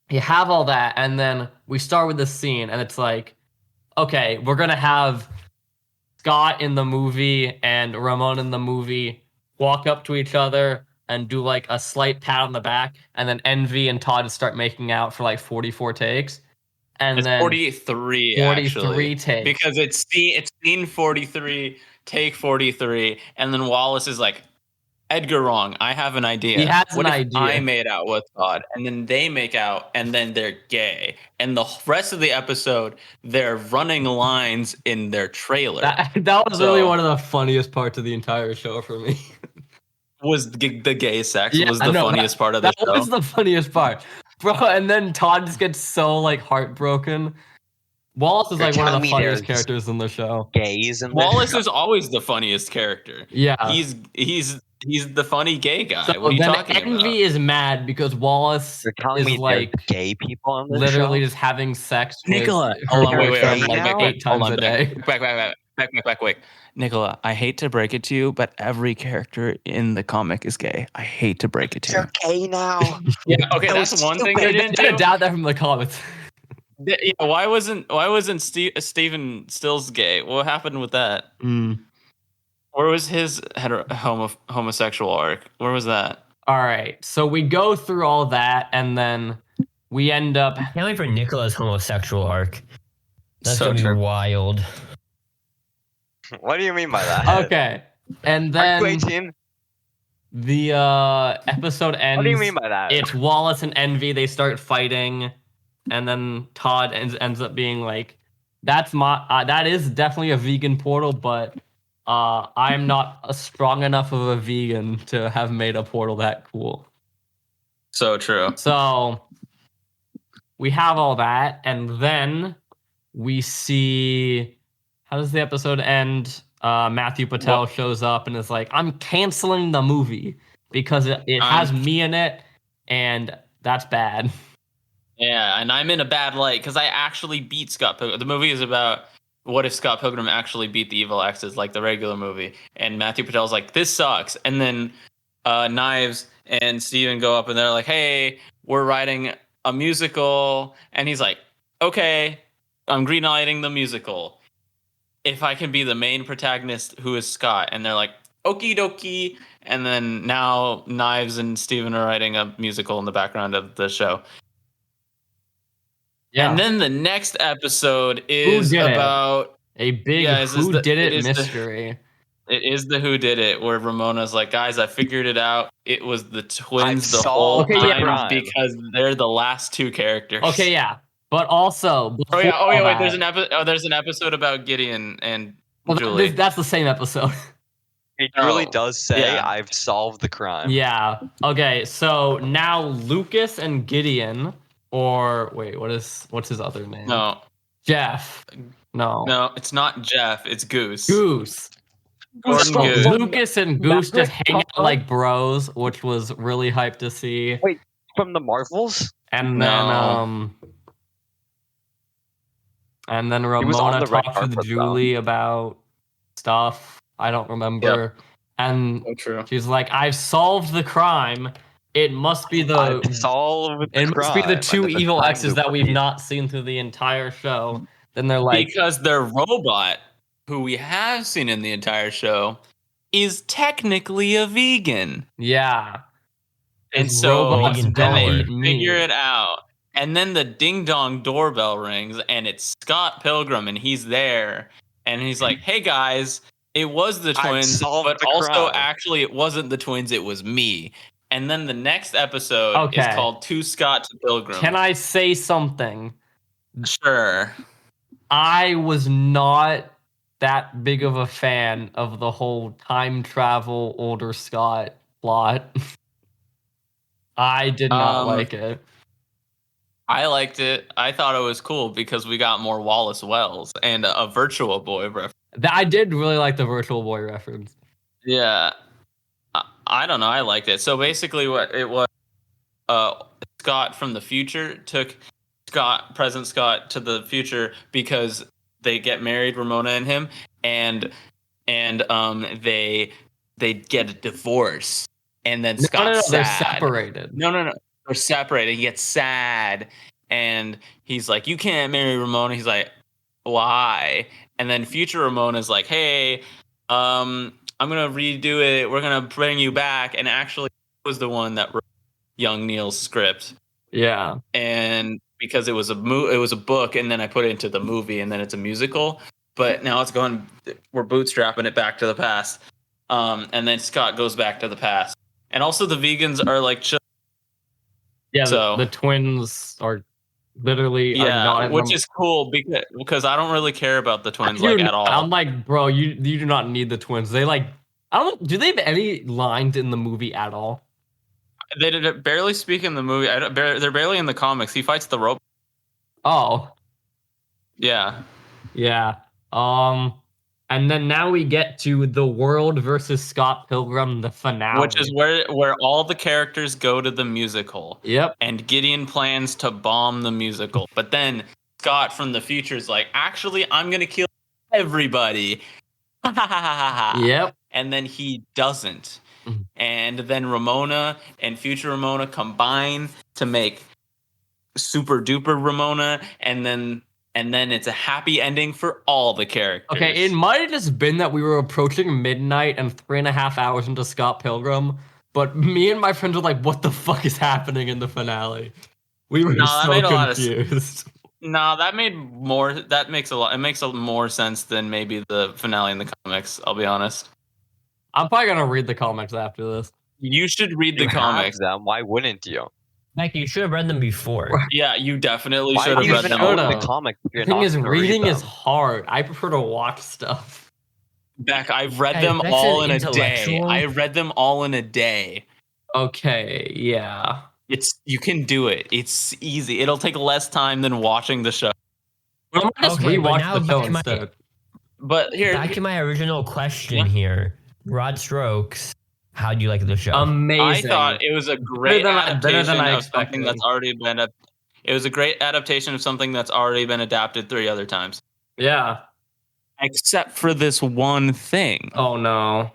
you have all that, and then we start with this scene, and it's like, okay, we're gonna have Scott in the movie and Ramon in the movie walk up to each other and do like a slight pat on the back, and then Envy and Todd start making out for like 44 takes, and It's then 43 actually. takes. Because it's scene 43, take 43, and then Wallace is like, Edgar wrong. I have an idea. He has what an if idea. I made out with Todd, and then they make out, and then they're gay, and the rest of the episode they're running lines in their trailer. That was really one of the funniest parts of the entire show for me. Was the gay sex Yeah, was the no, funniest part of the That show. was the funniest part, bro. And then Todd just gets so like heartbroken. Wallace is You're like one of telling the me funniest there's- characters in the show. Gays and Wallace is always the funniest character. Yeah. He's the funny gay guy. So what are you then talking Envy about? is mad because Wallace You're telling is me like there's gay people on this literally show? just having sex Nicola, with hold her on, wait, boyfriend wait, like wait, 8 times a day. Back. Nicola, I hate to break it to you, but every character in the comic is gay. I hate to break it to you. They're gay now. Yeah, okay, That that's was one thing stupid. they didn't I do. doubt that from the comments. Yeah, why wasn't Steven Stills gay? What happened with that? Where was his homosexual arc? Where was that? All right, so we go through all that, and then we end up. Can't wait for Nicola's homosexual arc. That's So gonna be true. wild. What do you mean by that? Okay, and Aren't you then 18? the episode ends. What do you mean by that? It's Wallace and Envy. They start fighting, and then Todd ends up being like, "That's that is definitely a vegan portal, but I'm not a strong enough of a vegan to have made a portal that cool." So true. So we have all that, and then we see, how does the episode end? Matthew Patel shows up and is like, I'm canceling the movie because it has me in it, and That's bad. Yeah, and I'm in a bad light because I actually beat Scott Pilgrim. The movie is about what if Scott Pilgrim actually beat the evil exes like the regular movie. And Matthew Patel's like, this sucks. And then Knives and Steven go up and they're like, hey, we're writing a musical. And he's like, okay, I'm greenlighting the musical. If I can be the main protagonist who is Scott. And they're like, okie dokie. And then now Knives and Steven are writing a musical in the background of the show. Yeah. And then the next episode is about a big who did it mystery. It is the who did it, where Ramona's like, guys, I figured it out. It was the twins I've the whole solved the time crime. because they're the last two characters. Okay, yeah. But also, Oh yeah. Wait. that- There's an episode about Gideon and well, Julie. that's the same episode. It really Oh, does say, yeah. I've solved the crime. Yeah. Okay, so now Lucas and Gideon, or wait, what's his other name? No, Jeff. No. it's not Jeff. It's Goose. Goose. Gordon So Goose. Lucas and Goose just hang out like bros, which was really hyped to see. From the Marvels? And No. then He was on Ramona the red talked with carpet, Julie about stuff. I don't remember. And So true. she's like, I've solved the crime. It must be I've solved the it must be the crime. two And then evil crime exes that we've repeats. not seen through the entire show. Then they're like, Because their robot, who we have seen in the entire show, is technically a vegan. yeah. And His so robots Vegan don't power. eat meat. figure it out. And then the ding dong doorbell rings and it's Scott Pilgrim and he's there. And he's like, hey guys, it was the I've twins, solved but the also crime. actually it wasn't the twins, it was me. And then the next episode is Okay. called To Scott to Pilgrim. Can I say something? Sure. I was not that big of a fan of the whole time travel older Scott plot. I did not like it. I liked it. I thought it was cool because we got more Wallace Wells and a Virtual Boy reference. I did really like the Virtual Boy reference. Yeah. I don't know. I liked it. So basically what it was, Scott from the future took present Scott to the future because they get married, Ramona and him, and they get a divorce. And then Scott's they're sad. separated. No. They're separated. He gets sad. And he's like, you can't marry Ramona. He's like, why? And then future Ramona's like, hey, I'm going to redo it. We're going to bring you back. And actually, it was the one that wrote young Neil's script. Yeah. And because it was a book, and then I put it into the movie, and then it's a musical. But now we're bootstrapping it back to the past. And then Scott goes back to the past. And also the vegans are like chill. Yeah, So- the twins are literally are Yeah, not which is cool because I don't really care about the twins like at all. I'm like, bro, you do not need the twins. They like, do they have any lines in the movie at all? They did barely speak in the movie. They're barely in the comics. He fights the robot. Oh, Yeah. yeah. And then now we get to the world versus Scott Pilgrim, the finale. Which is where all the characters go to the musical. Yep. And Gideon plans to bomb the musical. But then Scott from the future is like, actually, I'm going to kill everybody. Yep. And then he doesn't. Mhm. And then Ramona and future Ramona combine to make Super Duper Ramona. And then it's a happy ending for all the characters. Okay, it might have just been that we were approaching midnight and 3.5 hours into Scott Pilgrim, but me and my friends were like, what the fuck is happening in the finale? We were No, that so made a lot of confused. No, that makes more sense than maybe the finale in the comics, I'll be honest. I'm probably gonna read the comics after this. You should read the You comics. have them. Why wouldn't you? Like, you should have read them before. Yeah, you definitely Why should do have you read even them. own should've. the comics if The you're thing not is, gonna read reading is them? hard. I prefer to watch stuff. Beck, I've read Hey, them that's all an in a day. intellectual. I read them all in a day. Okay, yeah. You can do it. It's easy. It'll take less time than watching the show. I'm gonna just Okay, but rewatch now the show back to my- instead. But here, Back to my original question Yeah. here. Broad strokes. How do you like the show? Amazing. I thought it was a great better than I adaptation of something expected. that's already been It was a great adaptation of something that's already been adapted 3 other times. Yeah. Except for this one thing. Oh no.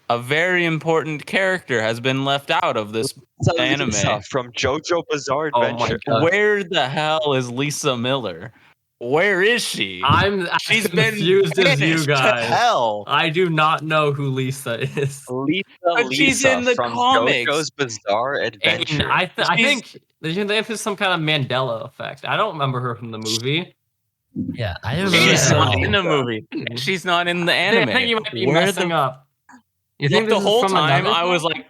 A very important character has been left out of this anime. Lisa from JoJo Bizarre Oh my Adventure. god. Where the hell is Lisa Miller? Where is she? I'm as She's been confused as you banished to guys. hell. I do not know who Lisa is. But she's in the from comics. JoJo's Bizarre And Adventure. I She's- think there's some kind of Mandela effect. I don't remember her from the movie. Yeah, I don't She's remember. not that in at the all. movie. She's not in the I anime. think you might be Where messing the up. You Look, think the this is whole from time another I was thing? like,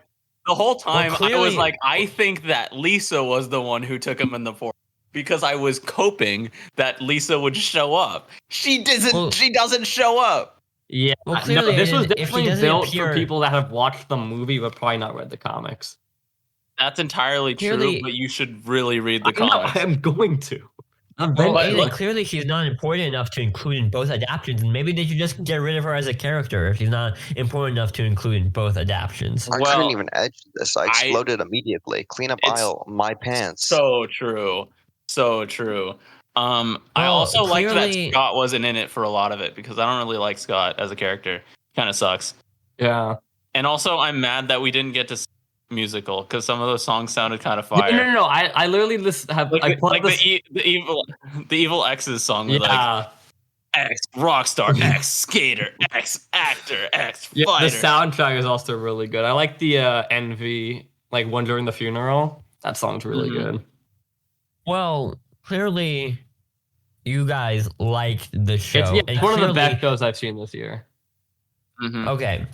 I clearly- was like, I think that Lisa was the one who took him in the forest because I was coping that Lisa would show up. She doesn't. Well- she doesn't show up. Yeah, Well, no, clearly, this was if she definitely doesn't built appear- for people that have watched the movie but probably not read the comics. That's entirely Clearly- true, but you should really read the I know, comics. I'm going to. I'm Well, very- Aiden, clearly she's not important enough to include in both adaptations, and maybe they should just get rid of her as a character if she's not important enough to include in both adaptions. I Well, couldn't even edge this. I exploded immediately. Clean up It's aisle, my pants. So true. So true. I Well, also liked that clearly- Scott wasn't in it for a lot of it because I don't really like Scott as a character. Kind of sucks. yeah. And also, I'm mad that we didn't get to see the musical because some of those songs sounded kind of fire. No. I literally have Like, I the, put like this. the evil X's song with like Yeah, X rock star, X skater, X actor, X yeah. The fighter. soundtrack is also really good. I like the Envy, like one during the funeral. That song's really Mhm. good. Well, clearly, you guys liked the show. It's and one of the clearly- best shows I've seen this year. Mhm. Okay.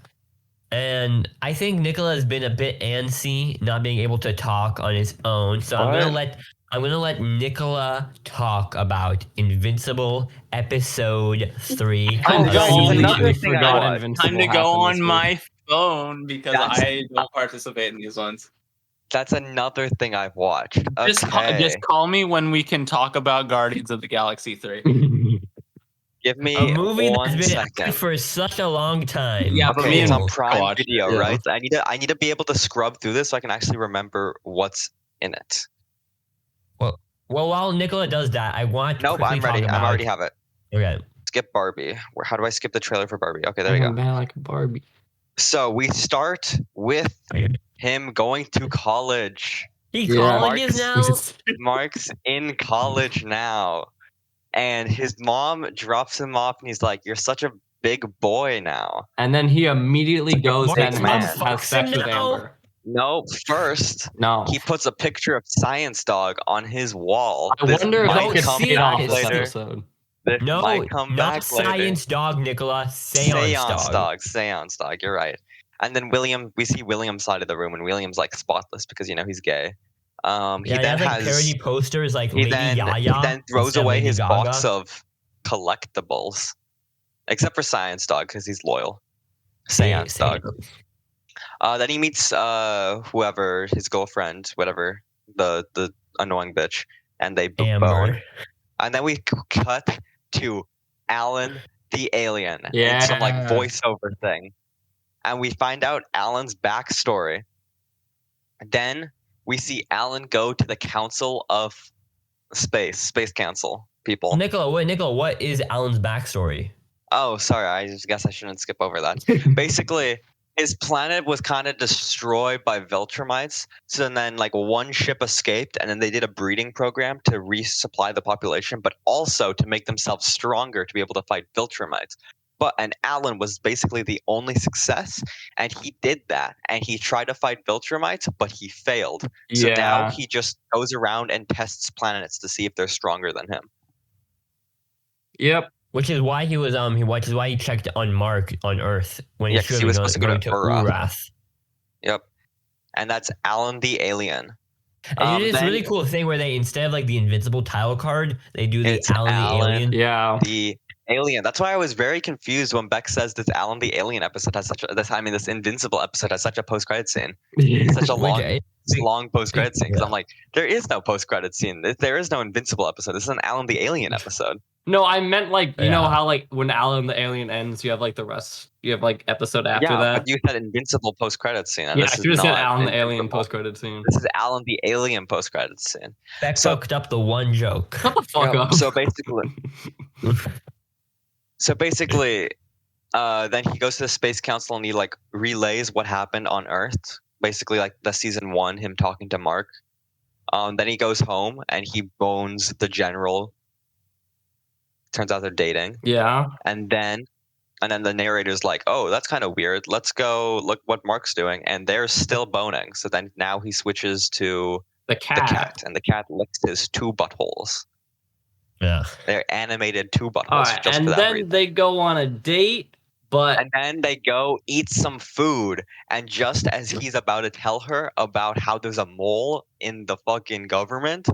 And I think Nicola has been a bit antsy, not being able to talk on his own. So I'm gonna let Nicola talk about Invincible episode 3. I completely another thing I forgot watched. Invincible Time to go happened on this week. my phone because That's- I don't participate in these ones. That's another thing I've watched. Just, Okay. just call me when we can talk about Guardians of the Galaxy 3. Give me A movie that's 1 been second. active for such a long time. Yeah, but Okay, me it's and on Prime watched it, Video, yeah. right? I need to be able to scrub through this so I can actually remember what's in it. Well, while Nicola does that, I want to Nope, quickly I'm ready. talk I about- already have it. Okay. Skip Barbie. How do I skip the trailer for Barbie? Okay, there you go. Man, like a Barbie. So we start with him going to college. He Yeah. colleges now? Mark's in college now. And his mom drops him off and he's like, "You're such a big boy now." And then he immediately goes Mark and man. has fucks sex him with now? Amber. No, first No. he puts a picture of Science Dog on his wall. I This wonder if might I could come see it off back this later. episode. This No, might come not back later. Science Dog, Nicola. Seance Dog. Seance Dog. You're right. And then we see William's side of the room, and William's like spotless because he's gay. He Yeah, he then has like has parody posters like he Lady then Yaya. he then throws instead of away Lady his Gaga. box of collectibles, except for Science Dog because he's loyal. Seance Dog. Then he meets whoever his girlfriend, whatever the annoying bitch, and they bone. Amber. And then we cut to Alan the alien in some like Yeah. voiceover thing, and we find out Alan's backstory. Then we see Alan go to the Council of Space Council people. Nicola, what is Alan's backstory? Oh, sorry. I just guess I shouldn't skip over that. Basically, his planet was kind of destroyed by Viltrumites. So then, like, one ship escaped, and then they did a breeding program to resupply the population, but also to make themselves stronger to be able to fight Viltrumites. And Alan was basically the only success, and he did that. And he tried to fight Viltrumites, but he failed. So now he just goes around and tests planets to see if they're stronger than him. Yep. Which is why he checked on Mark on Earth when Yeah, he 'cause should he was have supposed to go going to to Urath. Urath. Yep. And that's Alan the alien. And it is Then- really cool thing where they, instead of like the Invincible title card, they do the It's Alan the Alan. Alien. Yeah. The alien. That's why I was very confused when Beck says this Alan the alien episode has this Invincible episode has such a post credit scene. Such a Which, long post credit scene. Because Yeah. I'm like, there is no post credit scene. There is no Invincible episode. This is an Alan the alien episode. No, I meant like you know Yeah. how like when Alan the Alien ends, you have like the rest. You have like episode after Yeah, that. but you said Invincible post-credit scene, and Yeah, I this is should have said not Alan the Alien Invincible. post-credit scene. This is Alan the Alien post-credit scene. Beck So- fucked up the one joke. Shut the fuck Yep, up. So basically, then he goes to the Space Council and he like relays what happened on Earth. Basically, like the season 1, him talking to Mark. Then he goes home and he bones the general. Turns out they're dating, Yeah. and then the narrator's like, "Oh, that's kind of weird. Let's go look what Mark's doing," and they're still boning. So then now he switches to The the cat. cat, and the cat licks his 2 buttholes. Yeah. They're animated 2 buttholes All right, just for and that then reason. they go on a date, but And then they go eat some food, and just as he's about to tell her about how there's a mole in the fucking government,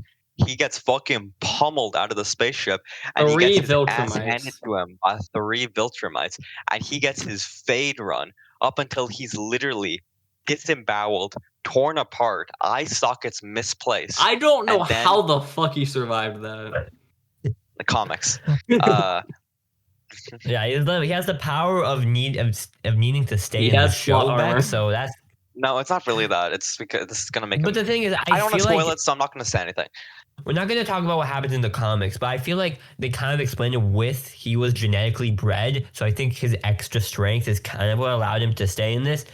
he gets fucking pummeled out of the spaceship, and he 3 gets his ass handed Viltrumites. to him by 3 Viltrumites, and he gets his fade run up until he's literally disemboweled, torn apart, eye sockets misplaced. I don't know And then- how the fuck he survived that. The comics. Yeah, he has the power of needing to stay He in the has show plot armor. back. So that's. No, it's not really that. It's because this is gonna make. But the thing is, I don't want to feel spoil like it, so I'm not gonna say anything. we're not going to talk about what happens in the comics, but I feel like they kind of explained it with he was genetically bred, so I think his extra strength is kind of what allowed him to stay in this,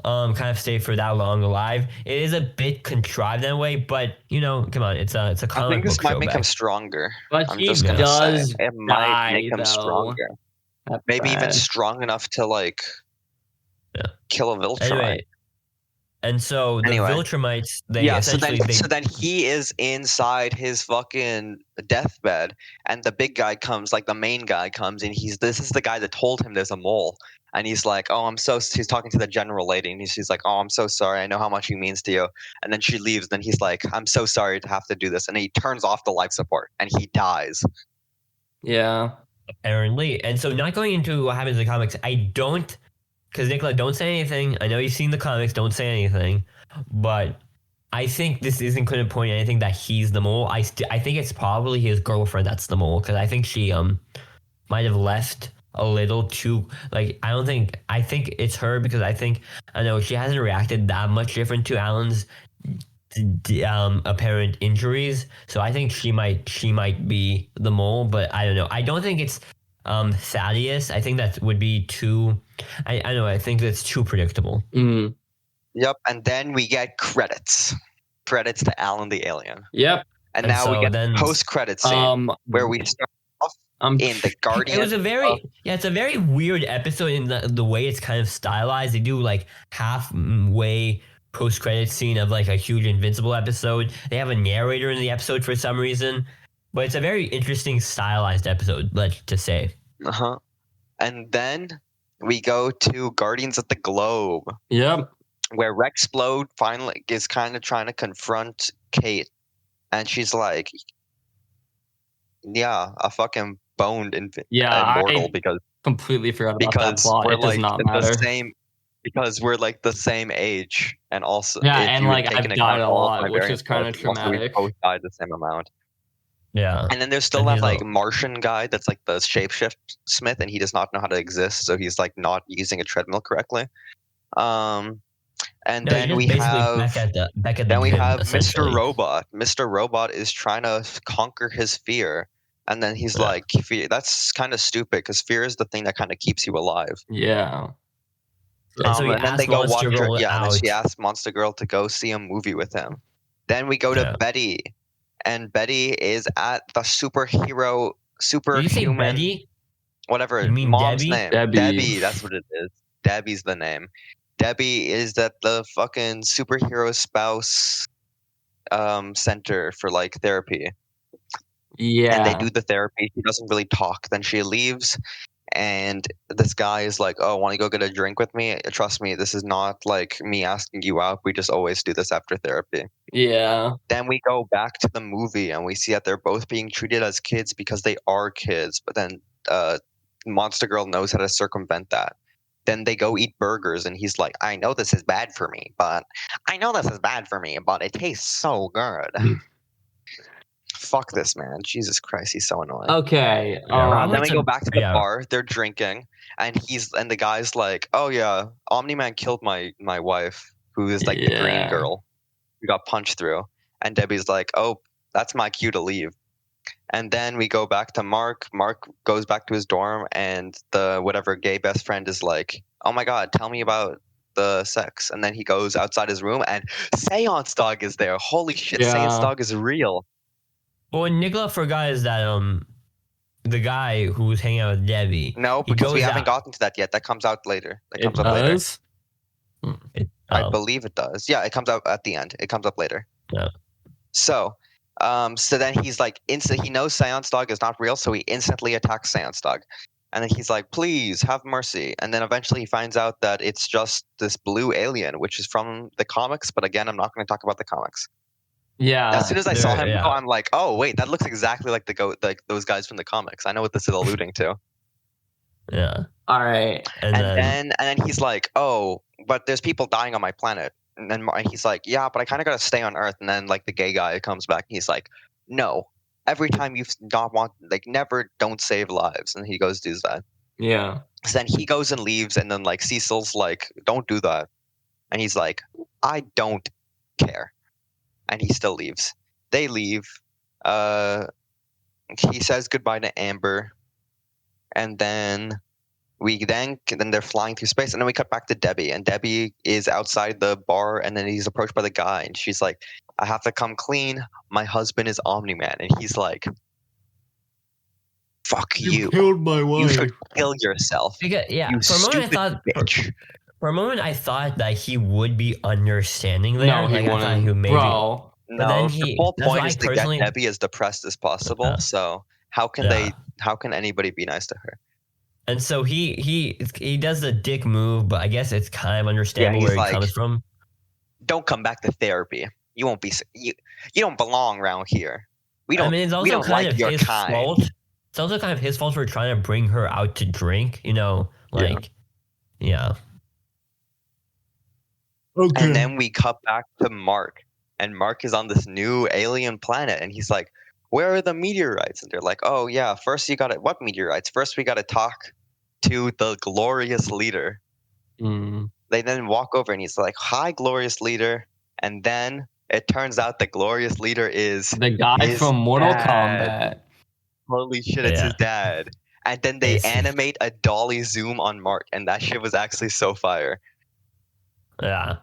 kind of stay for that long alive. It is a bit contrived that way, but you know, come on, it's a I comic think this book might show make back. him stronger. But I'm he just gonna does say it might die, make him though. stronger. That's Maybe even bad. strong enough to like Yeah. kill a Viltrumite. Anyway, and so the Anyway. Viltrumites, they Yeah, so essentially then he is inside his fucking deathbed, and the big guy comes, like the main guy comes, and this is the guy that told him there's a mole, and he's like, "Oh, he's talking to the general lady, and she's like, "Oh, I'm so sorry. I know how much he means to you." And then she leaves. Then he's like, "I'm so sorry to have to do this," and he turns off the life support, and he dies. Yeah. apparently. And so, not going into what happens in the comics, because Nicola, don't say anything. I know you've seen the comics, don't say anything. But I think this isn't going to point at anything that he's the mole. I think it's probably his girlfriend that's the mole, because I think she might have left a little too, like, I think it's her, because I know she hasn't reacted that much different to Alan's apparent injuries, so I think she might be the mole, but I don't know. I don't think it's Thaddeus. I think that would be too. I know. I think that's too predictable. Mm. Yep, and then we get credits to Alan the Alien, Yep. and And now we so get then- post-credit scene where we start I'm in the Guardian. It was it's a very weird episode in the way it's kind of stylized. They do like halfway post-credit scene of like a huge Invincible episode. They have a narrator in the episode for some reason, but it's a very interesting stylized episode, let's just say. Uh-huh. And then we go to Guardians of the Globe, Yep. where Rexplode finally is kind of trying to confront Kate, and she's like, "Yeah, I fucking boned Yeah, Immortal I because completely forgot about that because plot. we're It does like not the matter. same because we're like the same age, and also Yeah, if and, you like, take I've into died account a all of lot, my which various is kinda deaths, also we traumatic. both died the same amount. Yeah. And then there's still And that he's like all- Martian guy that's like the shapeshift smith, and he does not know how to exist, so he's like not using a treadmill correctly. And No, then you're we just basically have back at the then we gym, have Mr. essentially. Robot. Mr. Robot is trying to conquer his fear, and then he's Yeah. like, fear, "That's kind of stupid because fear is the thing that kind of keeps you alive." Yeah. And so he And then asked they go watch Monster her. Girl Yeah, and then she out. asked Monster Girl to go see a movie with him. Then we go to Yeah. Betty, and Betty is at the Did you say superhuman, Betty? whatever You mean mom's Debbie? name. Debbie. That's what it is. Debbie's the name. Debbie is at the fucking superhero spouse center for like therapy. Yeah. And they do the therapy. She doesn't really talk. Then she leaves, and this guy is like, "Oh, want to go get a drink with me? Trust me, this is not like me asking you out. We just always do this after therapy." Yeah. Then we go back to the movie, and we see that they're both being treated as kids because they are kids. But then Monster Girl knows how to circumvent that. Then they go eat burgers, and he's like, I know this is bad for me, but it tastes so good. fuck this man. Jesus Christ, he's so annoying. Okay. Rob Then likes we go back to the yeah. bar. They're drinking, and the guy's like, "Oh yeah, Omni-Man killed my wife, who is like the green Yeah. girl who got punched through." And Debbie's like, "Oh, that's my cue to leave." And then we go back to Mark. Mark goes back to his dorm, and the whatever gay best friend is like, "Oh my god, tell me about the sex." And then he goes outside his room, and Seance Dog is there. Holy shit, Yeah. Seance Dog is real. But what Nicola forgot is that the guy who was hanging out with Debbie. No, he because we goes haven't out- gotten to that yet. That comes out later. That It comes up later. does. I oh, believe it does. Yeah, it comes out at the end. It comes up later. Yeah. So, so then he's like, he knows Seance Dog is not real, so he instantly attacks Seance Dog. And then he's like, please have mercy. And then eventually he finds out that it's just this blue alien, which is from the comics. But again, I'm not going to talk about the comics. Yeah. As soon as I saw him yeah. go, I'm like, oh wait, that looks exactly like like those guys from the comics. I know what this is alluding to. yeah. All right. And then And then he's like, oh, but there's people dying on my planet. And then he's like, yeah, but I kind of got to stay on Earth. And then like the gay guy comes back and he's like, no, every time you've not want, like never don't save lives. And he goes, does that. Yeah. So then he goes and leaves. And then like Cecil's like, don't do that. And he's like, I don't care. And he still leaves. They leave. He says goodbye to Amber. And then then they're flying through space, and then we cut back to Debbie, and Debbie is outside the bar, and then he's approached by the guy, and she's like, I have to come clean. My husband is Omni-Man. And he's like, fuck you. killed my You should kill yourself. because, yeah, You for a moment I stupid thought bitch. for a moment I thought that he would be understanding there. No, he like, I thought wouldn't. he maybe Bro. But then No, he- the whole that's point why is I to personally- get Debbie as depressed as possible. Yeah. So how can Yeah. how can anybody be nice to her? And so he does the dick move, but I guess it's kind of understandable he's where he like- comes from. Don't come back to therapy. You won't be. You don't belong around here. We don't. I mean, it's also we don't kind like of your his kind. fault. It's also kind of his fault for trying to bring her out to drink. You know, like, yeah. And then we cut back to Mark, and Mark is on this new alien planet, and he's like, "Where are the meteorites?" And they're like, "Oh yeah, first you got to what meteorites? First we got to talk to the glorious leader." Mm. They then walk over, and he's like, "Hi, glorious leader," and then it turns out the glorious leader is The guy his from Mortal dad. Kombat. Holy shit, it's his dad. And then they It's- animate a dolly zoom on Mark, and that shit was actually so fire. Yeah.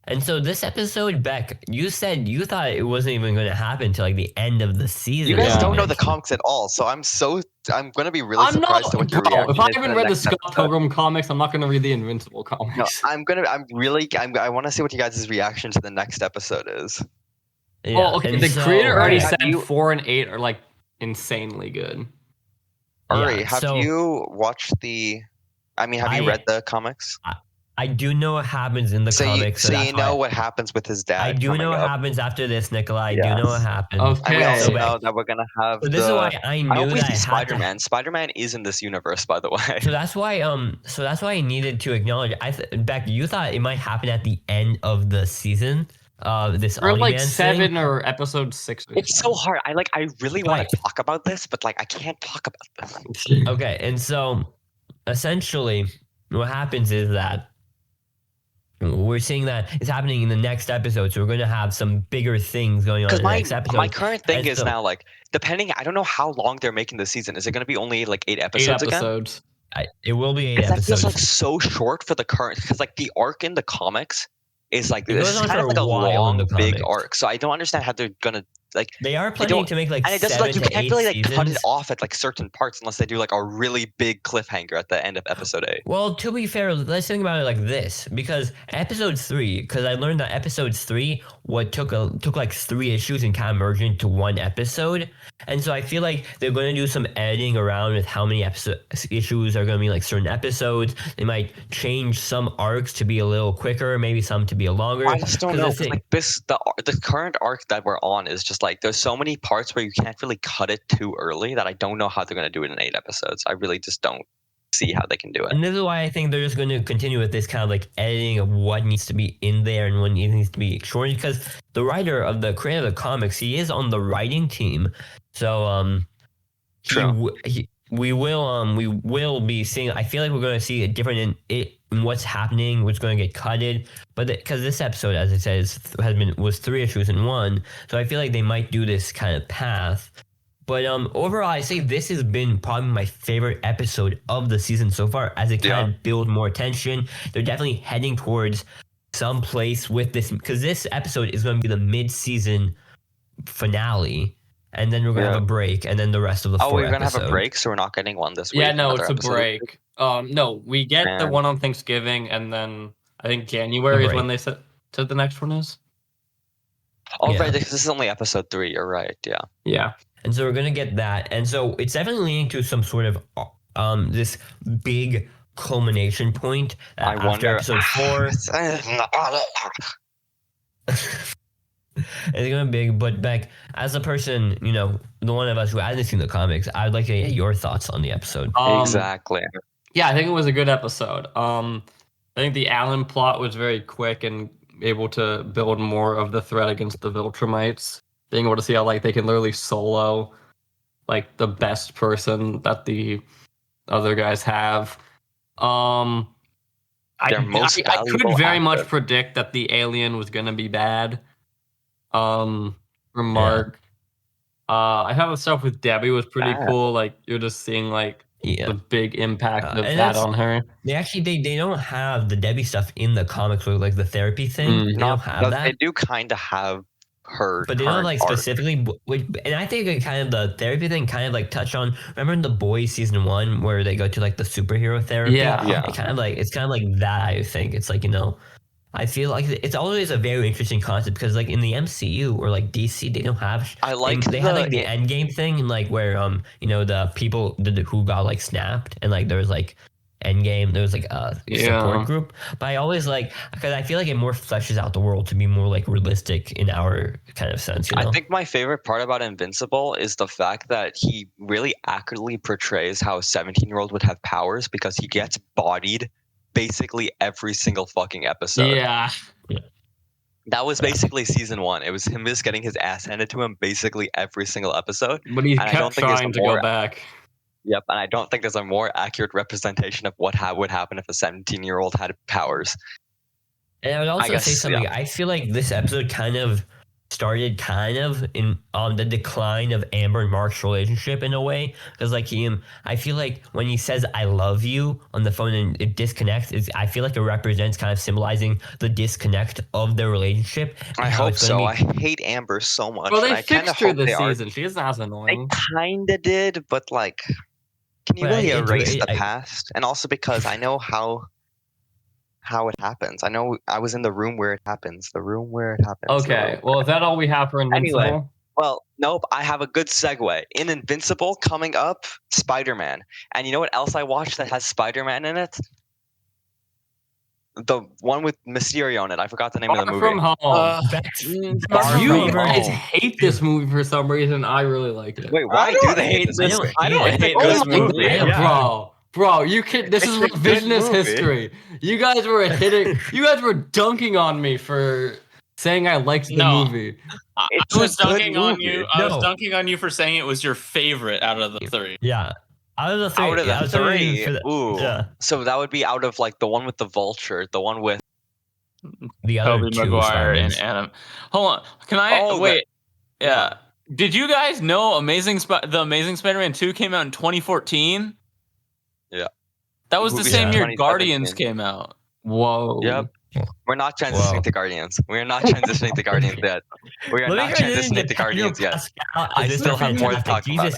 And so this episode, Beck, you said you thought it wasn't even going to happen until like the end of the season. You guys Yeah. don't know the comics at all, so I'm gonna be really I'm surprised not, to what your bro. reaction If I is to haven't read the next Scott episode. Pilgrim comics, I'm not gonna read the Invincible No, comics. I want to see what you guys' reaction to the next episode is. Yeah. Well, okay, and the so- creator already Have said you- 4 and 8 are like insanely good. Uri, Yeah, have so- you watched the? I mean, have you I- read the comics? I do know what happens in the So comics. you that's know why- what happens with his dad. I do coming know what up. happens after this, Nicola. I do Yes. know what happens. Okay. And we also So, know Beck, that we're gonna have. so this is why I I knew hope we that see I had to. Spider-Man. Spider-Man is in this universe, by the way. So that's why I needed to acknowledge. Beck, you thought it might happen at the end of the season. This Or like Omni-Man 7 thing. or episode 6. Or It's so hard. I really want Right. to talk about this, but like I can't talk about this. something. Okay, and so essentially, what happens is that we're seeing that it's happening in the next episode. So we're going to have some bigger things going on Because in the next episode. my current thing And is so- now like depending. I don't know how long they're making the season. Is it going to be only like 8 8 episodes again? episodes. It will be 8 Because that episodes. feels like so short for the current. Because like the arc in the comics is like It this goes is on kind for of like a a while in long, the big comics. arc. So I don't understand how they're gonna like. They are don't- planning to make like And it doesn't 7 like you to can't 8 really like seasons. cut it off at like certain parts unless they do like a really big cliffhanger at the end of episode 8. Well, to be fair, let's think about it like this, because episode 3, because I learned that episode 3 took like 3 issues and kind of merged into one episode, and so I feel like they're going to do some editing around with how many issues are going to be like certain episodes. They might change some arcs to be a little quicker, maybe some to be a longer. I just don't 'cause know. the 'Cause, thing- like the current arc that we're on is just like there's so many parts where you can't really cut it too early that I don't know how they're gonna do it in 8 episodes. I really just don't. see how they can do it. And this is why I think they're just going to continue with this kind of like editing of what needs to be in there and what needs to be shortened, because the creator of the comics, he is on the writing team. So we will be seeing. I feel like we're going to see a different in what's happening, what's going to get cutted. But because this episode, as I said, was 3 issues in 1, so I feel like they might do this kind of path. But overall, I say this has been probably my favorite episode of the season so far, as it kind of builds more tension. They're definitely heading towards some place with this, because this episode is going to be the mid-season finale, and then we're going to have a break, and then the rest of the 4 we're going to have a episodes. break, so we're not getting one this week. Yeah, no, it's a episode. break. No, we get the one on Thanksgiving, and then I think January is when they said the next one is. Oh, right, this is only episode 3. You're right. Yeah. Yeah. And so we're going to get that. And so it's definitely leading to some sort of this big culmination point after wonder, episode 4. It's going to be big. But Beck, as a person, the one of us who hasn't seen the comics, I'd like to get your thoughts on the episode. Exactly. Yeah, I think it was a good episode. I think the Allen plot was very quick and able to build more of the threat against the Viltrumites. Being able to see how they can literally solo the best person that the other guys have. I could very much predict that the alien was gonna be bad. For Mark. I thought the stuff with Debbie was pretty cool. You're just seeing the big impact of that on her. They don't have the Debbie stuff in the comics with the therapy thing. They don't have that. They do kind of have her, but they don't specifically. And I think it kind of the therapy thing kind of touch on. Remember in The Boys season 1 where they go to the superhero therapy? Yeah. It's kind of like that. I think it's I feel like it's always a very interesting concept because in the MCU or DC, they don't have. They had the Endgame thing where the people who got snapped and there was Endgame, there was a support group. But I always because I feel like it more fleshes out the world to be more realistic in our kind of sense. I think my favorite part about Invincible is the fact that he really accurately portrays how a 17-year-old would have powers because he gets bodied basically every single fucking episode. Yeah. That was basically season 1. It was him just getting his ass handed to him basically every single episode. But he kept trying to go back. Yep, and I don't think there's a more accurate representation of what would happen if a 17-year-old had powers. And I would also say something. I feel like this episode kind of started in the decline of Amber and Mark's relationship in a way, because I feel like when he says "I love you" on the phone and it disconnects, I feel like it represents kind of symbolizing the disconnect of their relationship. I hope so. I hate Amber so much. Well, they fixed her this season. She isn't as annoying. They kind of did, but can you really erase the past? And also because I know how it happens. I know I was in the room where it happens. Okay, well, is that all we have for Invincible? Anyway, well, nope. I have a good segue. In Invincible, coming up, Spider-Man. And you know what else I watched that has Spider-Man in it? The one with Mysterio in it. I forgot the name of the movie. From Home. You guys hate this movie for some reason. I really like it. Wait, why do they hate this? I don't hate this movie. Bro, you can. This is revisionist history. You guys were dunking on me for saying I liked the movie. I was dunking on you. I was dunking on you for saying it was your favorite out of the 3. Yeah. Out of the 3. Out of the 3. Ooh. Yeah. So that would be out of the one with the vulture, the one with the other Tobey Maguire and Adam. Hold on. Can I wait? Yeah. Did you guys know the Amazing Spider-Man 2 came out in 2014? Yeah. That was the same year Guardians came out. Whoa. Yep. We're not transitioning to Guardians. We're not transitioning to Guardians yet. We are not transitioning to Guardians yet. I still have more to talk about.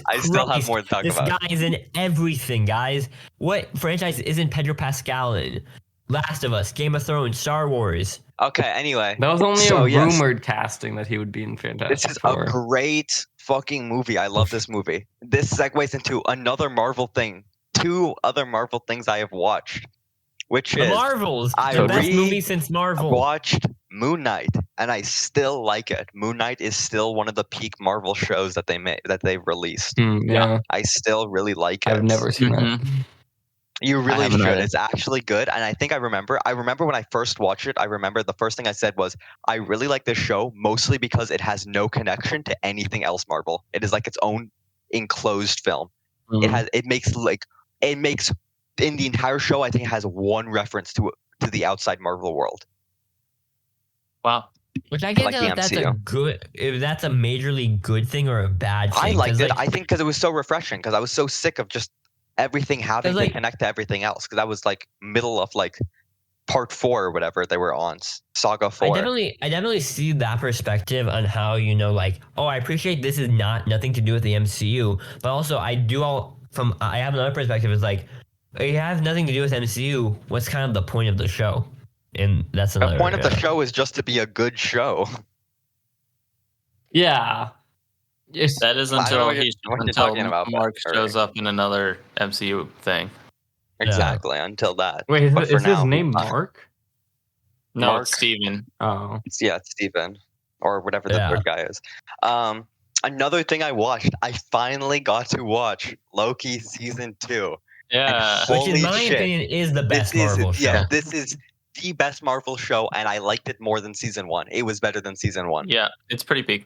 This guy is in everything, guys. What franchise isn't Pedro Pascal in? Last of Us, Game of Thrones, Star Wars. Okay, anyway. That was only a rumored casting that he would be in Fantastic This is a great fucking movie. I love this movie. This segues into another Marvel thing. 2 other Marvel things I have watched, which the is Marvels. The best movie since Marvel. Watched Moon Knight, and I still like it. Moon Knight is still one of the peak Marvel shows that they've released. Yeah, I still really like it. I've never seen that. You really haven't should. either. It's actually good. And I think I remember when I first watched it, I remember the first thing I said was, I really like this show mostly because it has no connection to anything else Marvel. It is like its own enclosed film. It makes in the entire show, I think it has one reference to the outside Marvel world. Wow. Which I can't Like tell the if that's a majorly good thing or a bad thing. I liked it. Like, I think because it was so refreshing. Because I was so sick of just everything having to like- connect to everything else. Because I was like middle of like part 4 or whatever they were on, Saga 4. I definitely see that perspective on how, you know, like, oh, I appreciate this is nothing to do with the MCU, but also I have another perspective. It's like, it has nothing to do with MCU. What's kind of the point of the show? And that's another. The point of the show is just to be a good show. Yeah. That is I don't know until what you're talking about, Mark but- shows up in another MCU thing. Exactly. Until that. Wait, But for is his now, name Mark? No, Mark. it's Steven. Oh. It's Steven, or whatever the Yeah. third guy is. Another thing I watched, I finally got to watch Loki season 2. Yeah. Which, in Holy my shit. opinion, is the best This is Marvel show. this is the best Marvel show, and I liked it more than season 1. It was better than season 1. Yeah, it's pretty big.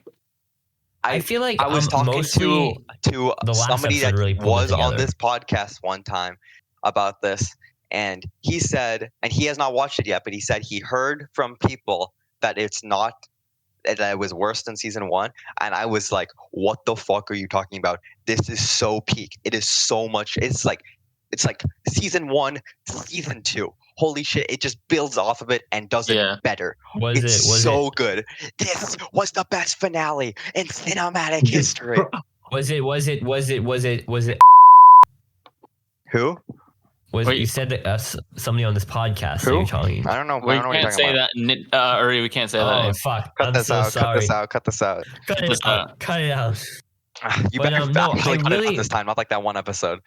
I feel like I was talking mostly to the last somebody that episode really pulled it was on together. this podcast one time about this, and he said, and he has not watched it yet, but he said he heard from people that that it was worse than season 1, and I was like, what the fuck are you talking about? This is so peak. It is so much. It's like season 1, season 2. Holy shit! It just builds off of it and does it better. It's so good. This was the best finale in cinematic history. Was it Who? Wait. you said that somebody on this podcast that Who? you're talking? I don't know. We I don't know what you're can't talking say about. that. Uri, we can't say that. Oh name. fuck! Cut I'm this so out. sorry. Cut this out. Cut this out. Cut it out. Cut it out. You But, better no, actually I cut it really- out this time, not like that one episode.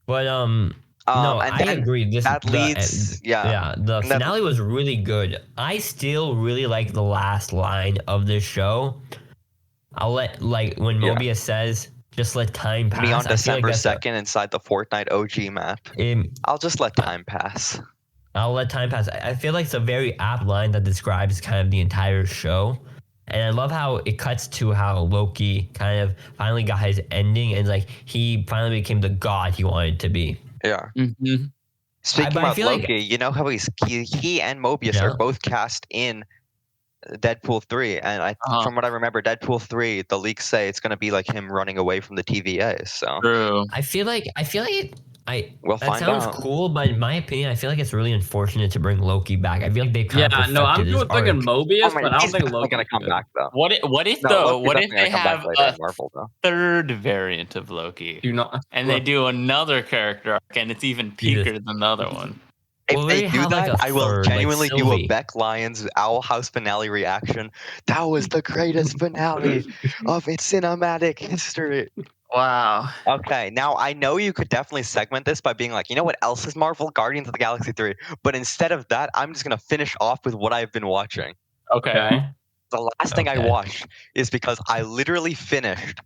But no, and I then agree. that leads. Yeah, the And that- finale was really good. I still really like the last line of the show. I'll let when Yeah. Mobius says, "Just let time pass." Me on I feel like December that's 2nd inside the Fortnite OG map. I'll just let time pass. I'll let time pass. I feel like it's a very apt line that describes kind of the entire show. And I love how it cuts to how Loki kind of finally got his ending and like he finally became the god he wanted to be. Yeah. Mm-hmm. Speaking but I about feel like- Loki, you know how he and Mobius Yeah. are both cast in Deadpool 3, and from what I remember, Deadpool 3, the leaks say it's going to be like him running away from the TVA. So True. I feel like we'll that find sounds out. cool, but in my opinion, I feel like it's really unfortunate to bring Loki back. I feel like they kind Yeah, of no, I'm perfected his thinking arc. Mobius, Oh my but I God, don't he's think definitely Loki's going to come back though. What if No, though? Loki's What if definitely they gonna come have back later a in Marvel though? third variant of Loki, Do not. and they do another character arc, and it's even Jesus. peaker than the other one? If Well, they we do have, like, that, a I will third, like, genuinely do a Sylvie. Beck Lyons Owl House finale reaction. That was the greatest finale of its cinematic history. Wow. Okay, now I know you could definitely segment this by being like, you know what else is Marvel? Guardians of the Galaxy 3. But instead of that, I'm just going to finish off with what I've been watching. Okay. The last thing I Okay. watched is because I literally finished.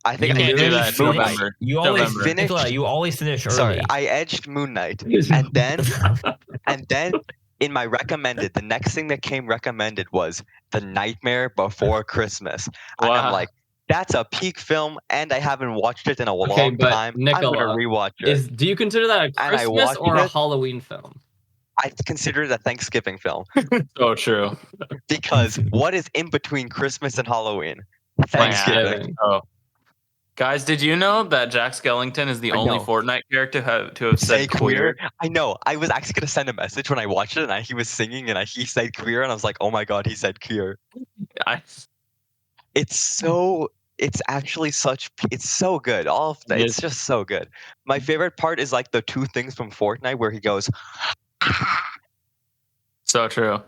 I think You I can't do finished that in Moon Knight. November. You always November. Finished- Nicola, you always finish early. Sorry, I edged Moon Knight. And then in my recommended, the next thing that came recommended was The Nightmare Before Christmas. And Wow. I'm like, that's a peak film, and I haven't watched it in a Okay, long but time. I'm Nicola, gonna rewatch it. Do you consider that a And I Christmas watched or a it. Halloween film? I consider it a Thanksgiving film So true. because what is in between Christmas and Halloween? Thanksgiving. Thanksgiving. Oh. Guys, did you know that Jack Skellington is the I only know. Fortnite character to have Say said queer? I know. I was actually gonna send a message when I watched it, and he was singing, and he said queer, and I was like, "Oh my god, he said queer." It's so. It's actually such. It's so good. All of that. It's just so good. My favorite part is like the two things from Fortnite where he goes, So true.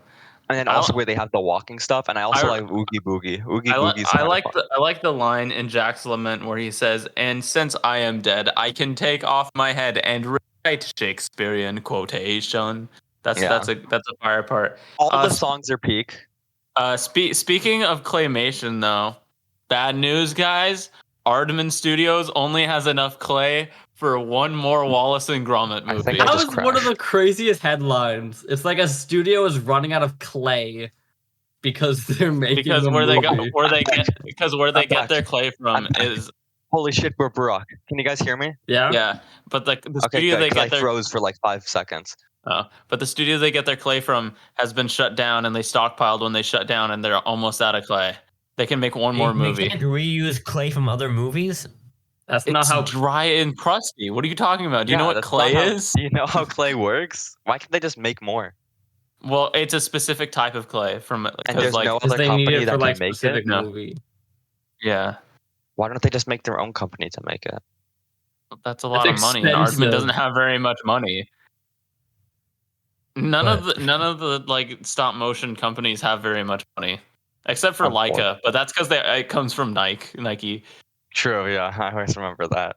and then also where they have the walking stuff, and I also like Oogie Boogie. Oogie Boogie's I like the line in Jack's Lament where he says, "And since I am dead, I can take off my head and write Shakespearean quotation." That's a fire part. all the songs are peak. Speaking of claymation, though, bad news, guys. Aardman Studios only has enough clay for one more Wallace and Gromit I movie. think I That just was one of crashed. the craziest headlines. It's like a studio is running out of clay because they're making because a where they movie. get their clay from is Holy shit, we're Brock. Can you guys hear me? Yeah. but the Okay, studio good. they 'Cause I get their froze for like 5 seconds. but the studio they get their clay from has been shut down, and they stockpiled when they shut down, and they're almost out of clay. They can make one more They movie. can't reuse clay from other movies. That's not It's how. dry and crusty. What are you talking about? Do you know what that's clay not how- is? Do you know how clay works? Why can't they just make more? Well, it's a specific type of clay from And because there's like no Because other they need company it for that like can make specific it. No. movie. yeah, Why don't they just make their own company to make it? that's a lot That's of money, and Aardman expensive. doesn't have very much money. None of the like stop motion companies have very much money, except for Leica, but that's because it comes from Nike. True, yeah, I always remember that.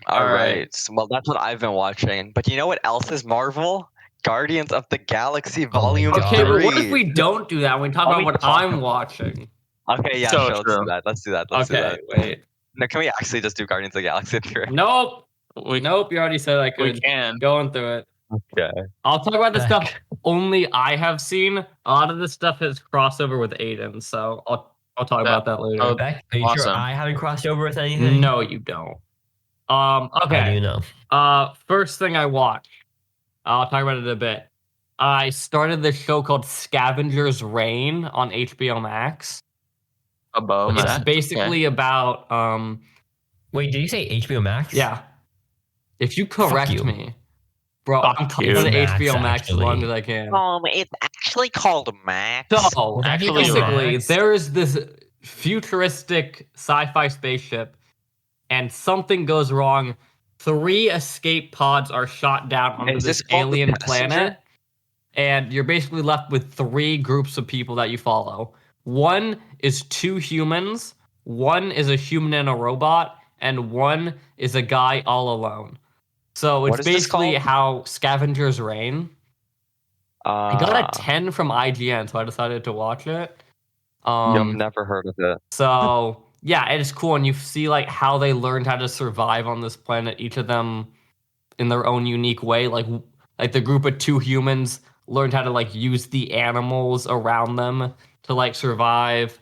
All All right. right. Well, that's what I've been watching. But you know what else is Marvel? Guardians of the Galaxy Oh my Volume God. Okay, but what 3. if we don't do that? We talk Let about me what talk I'm about- watching. Okay, yeah, So sure, let's true. do that. Let's do that. Let's do Okay, that. wait. Now, can we actually just do Guardians of the Galaxy 3? Nope. We Nope. You already said I we could. can. Going through it. Okay. I'll talk about the stuff Heck. only I have seen. A lot of this stuff has crossover with Aiden, so I'll talk about that later. oh, Beck, are you sure Awesome. I haven't crossed over with anything? No, you don't. How do Okay. you know? First thing I watched. I'll talk about it in a bit. I started this show called Scavengers Reign on HBO Max. Above It's Max, basically about Wait, did you say HBO Max? yeah. If you correct you. me, bro, Fuck I'm you. talking to Max, HBO Max as long actually. as I can. It's actually called Max. So It's actually basically, Max. there is this futuristic sci-fi spaceship, and something goes wrong. 3 escape pods are shot down onto Is this this called The alien Passenger? planet, and you're basically left with 3 groups of people that you follow. One is 2 humans, one is a human and a robot, and one is a guy all alone. So What it's is this basically called? how Scavengers Reign. I got a 10 from IGN, so I decided to watch it. I've never heard of it. So yeah, it's cool, and you see like how they learned how to survive on this planet. Each of them in their own unique way. Like the group of 2 humans learned how to like use the animals around them to like survive.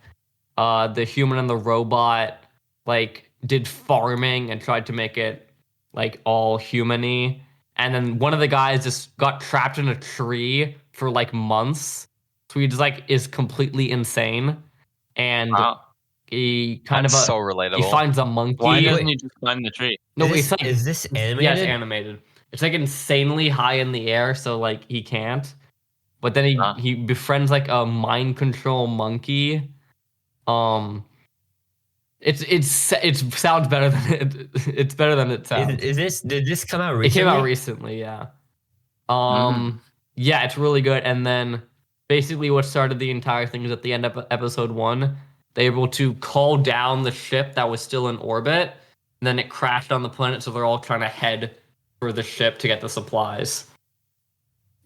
The human and the robot like did farming and tried to make it like all human-y. And then one of the guys just got trapped in a tree for like months. So he just like is completely insane. And Wow. he kind That's of so relatable. he finds a monkey. Why doesn't he just climb the tree? No, is it's this, like is this animated? yeah, it's animated. It's like insanely high in the air, so like he can't. But then he befriends like a mind control monkey. It sounds better than it's better than it sounds. Did this come out It recently? came out recently, yeah. Yeah, it's really good. And then basically what started the entire thing is at the end of episode 1, they were able to call down the ship that was still in orbit, and then it crashed on the planet, so they're all trying to head for the ship to get the supplies.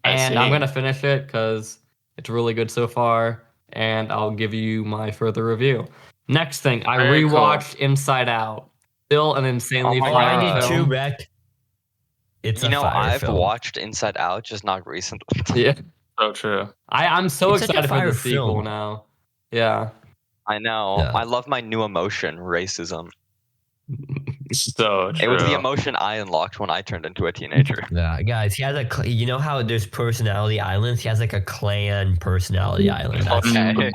And I'm see. gonna finish it because it's really good so far, and I'll give you my further review. Next thing, I Very cool. rewatched Inside Out. Still an insanely Oh my fun I did film. too, Beck. It's You a know, fire I've film. watched Inside Out, just not recently. Yeah, So true. I'm so It's such a excited for fire the sequel film. now. Yeah. I know. Yeah. I love my new emotion, racism. So true. It was the emotion I unlocked when I turned into a teenager. Yeah, guys, he has you know how there's personality islands? He has like a clan personality island. That's Okay.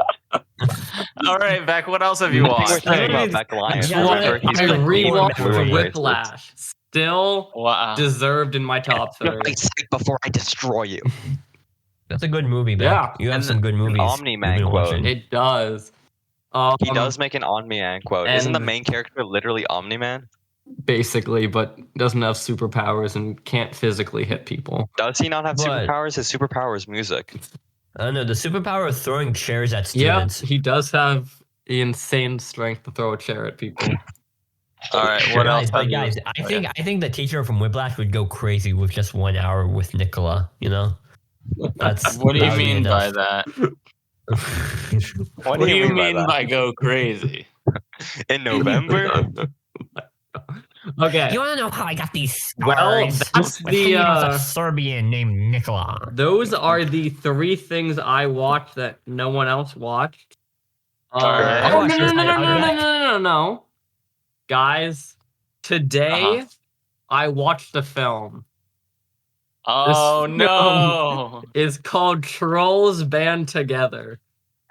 All right, Beck. What else have you I think we're watched? talking about Dude, Beck Lyons. yeah, Remember, I he's I like been core rewatched memory. Whiplash. Still Wow. deserved in my top Your 30. sight before I destroy you. That's a good movie, Beck. Yeah. You have And some good movies. Omni-Man you've been quote. watching. It does. He does make an Omni-Man quote. Isn't the and- main character literally Omni-Man? Basically, but doesn't have superpowers and can't physically hit people. Does he not have But- superpowers? His superpower is music. I don't know. The superpower of throwing chairs at Yeah, students. he does have the insane strength to throw a chair at people. All right. What else? But have you- guys, I think the teacher from Whiplash would go crazy with just 1 hour with Nicola. You know, that's What do you that would be mean by enough. that? What do you mean by go crazy? In November? Okay. You want to know how I got these scars? Well, that's My family the, was a Serbian named Nikola. Those are the 3 things I watched that no one else watched. Alright. I Oh, watched this. no. Guys, today Uh-huh. I watched a film. Oh film no! It's called Trolls Band Together.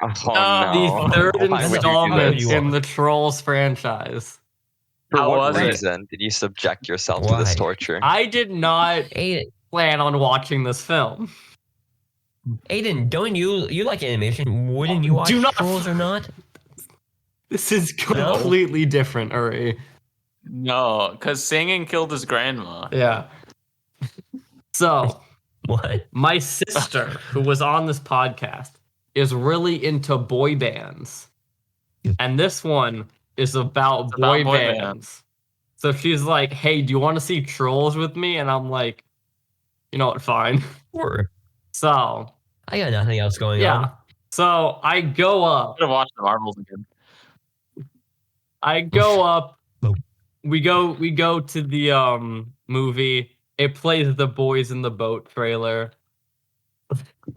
Oh No. no! The third Why would you do installment this? in the Trolls franchise. For How what was it? reason did you subject yourself to this Why? torture? I did not Aiden, plan on watching this film. don't you like animation? Wouldn't you watch Do not- Trolls or not? This is completely different, Uri. No, because singing killed his grandma. Yeah. So, What? my sister, who was on this podcast, is really into boy bands. And this one is about boy about boy bands. bands. So she's like, hey, do you want to see Trolls with me? And I'm like, you know what, fine. Sure. So, I got nothing else going yeah. on. So I go up. Should have watched the Marvels again. I go up. Oh. We go to the movie. It plays the Boys in the Boat trailer.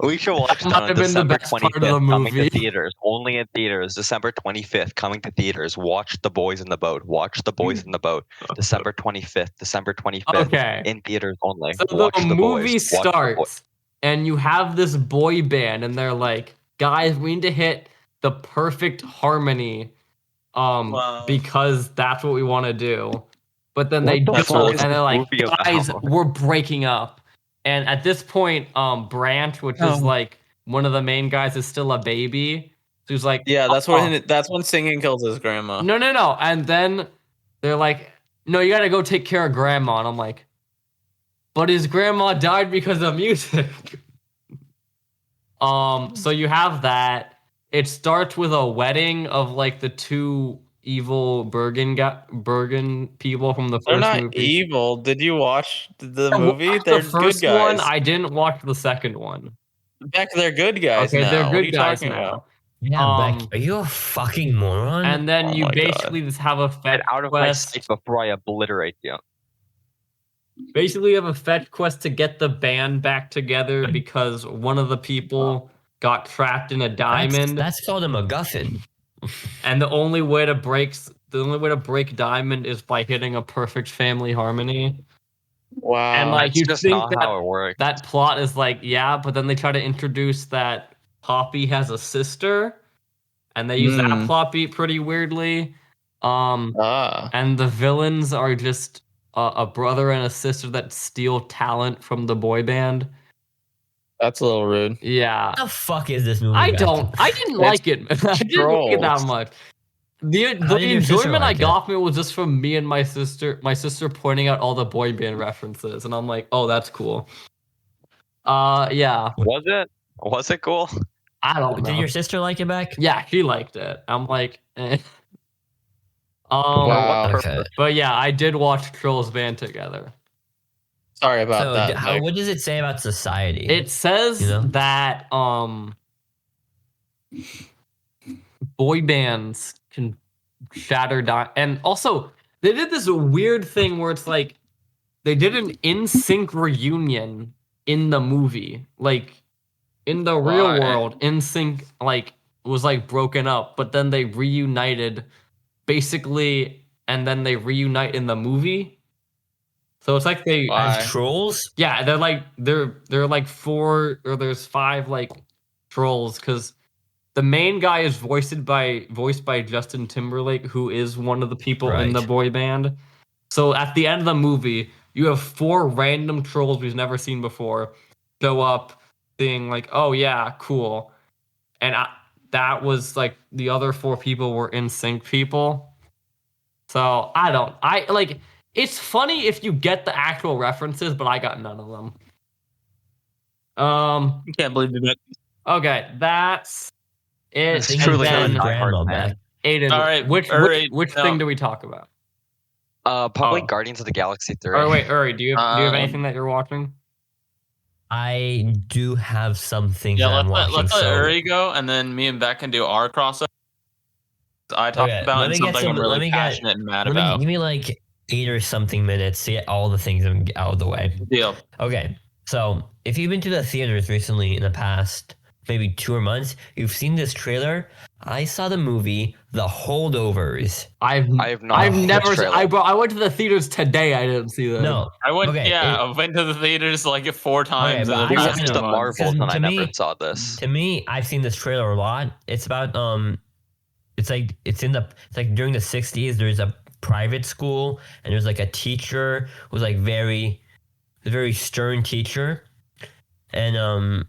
We should watch That that might on have been the December best part of the 25th, coming movie. to theaters. Only in theaters. December 25th, coming to theaters. Watch The Boys in the Boat. Watch The Boys in the Boat. December 25th. December 25th. Okay. In theaters only. So Watch the The movie Boys. Watch The Boys. starts, and you have this boy band, and they're like, guys, we need to hit the perfect harmony, Wow. because that's what we want to do. But then What they the do, fuck and is they're this like, movie about? guys, we're breaking up. And at this point, Branch, which is like one of the main guys, is still a baby. So he's like, Yeah, that's "Oh, when singing kills his grandma. no. And then they're like, no, you gotta go take care of grandma. And I'm like, but his grandma died because of music. So you have that. It starts with a wedding of like the 2 evil Bergen people from the 1st They're not movie. evil. Did you watch the I movie? watched They're the first good guys. one. I didn't watch the second one. Beck, they're good guys Okay, now. they're What are good you guys talking now. about? Yeah, Beck, are you a fucking moron? And then Oh you my God. basically just have a Get fetch out of my quest. sight before I obliterate you. Basically, you have a fetch quest to get the band back together because one of the people got trapped in a diamond. That's called a MacGuffin. And the only way to break diamond is by hitting a perfect family harmony. Wow. And like That's you just think not how it works. that plot is like, yeah, but then they try to introduce that Poppy has a sister, and they use that plot beat pretty weirdly. And the villains are just a brother and a sister that steal talent from the boy band. That's a little rude. Yeah. What the fuck is this movie? I Beck? didn't like it. I didn't like it that Trolls. much. The How did your sister enjoyment I like it? got from it was just from me and my sister pointing out all the boy band references, and I'm like, oh, that's cool. Yeah. Was it? Was it cool? I don't know. Did your sister like it, Beck? Yeah, she liked it. I'm like, eh. Wow. Okay. But yeah, I did watch Trolls Band Together. Sorry about So, that. Beck. what does it say about society? It says You know? that boy bands can shatter and also they did this weird thing where it's like they did an in-sync reunion in the movie. Like in the real Why? world, in-sync like was like broken up, but then they reunited basically, and then they reunite in the movie. So it's like they Why? As trolls? yeah, they're like 4 or there's 5 like trolls because the main guy is voiced by Justin Timberlake, who is one of the people in the Right. boy band. So at the end of the movie, you have 4 random trolls we've never seen before show up, being like, "Oh yeah, cool," and that was like the other 4 people were in sync people. So I like. It's funny if you get the actual references, but I got none of them. I can't believe it. Okay, that's it. It's And truly then, not Grandma hard, Beck. man. Aiden, All right, which Uri, which no. thing do we talk about? Probably Oh. Guardians of the Galaxy 3. Oh wait, Uri, do you have Um, anything that you're watching? I do have some things Yeah, that I'm let's watching. let so Uri go, and then me and Beck can do our crossover. I talked Okay, about let and me get something some- I'm let really me get- passionate and mad let me about. give me like 8 or something minutes to get all the things out of the way. Deal. Okay, so if you've been to the theaters recently in the past maybe 2 months, you've seen this trailer. I saw the movie The Holdovers. I have not. I've seen never. the trailer. I went to the theaters today. I didn't see that. No, I went. Okay, I went to the theaters like 4 times. but in the I past watched few the months. Marvels, and To I me- never saw this. to me, I've seen this trailer a lot. It's about it's like during the 60s. There's a private school, and there's like a teacher who's like a very stern teacher, and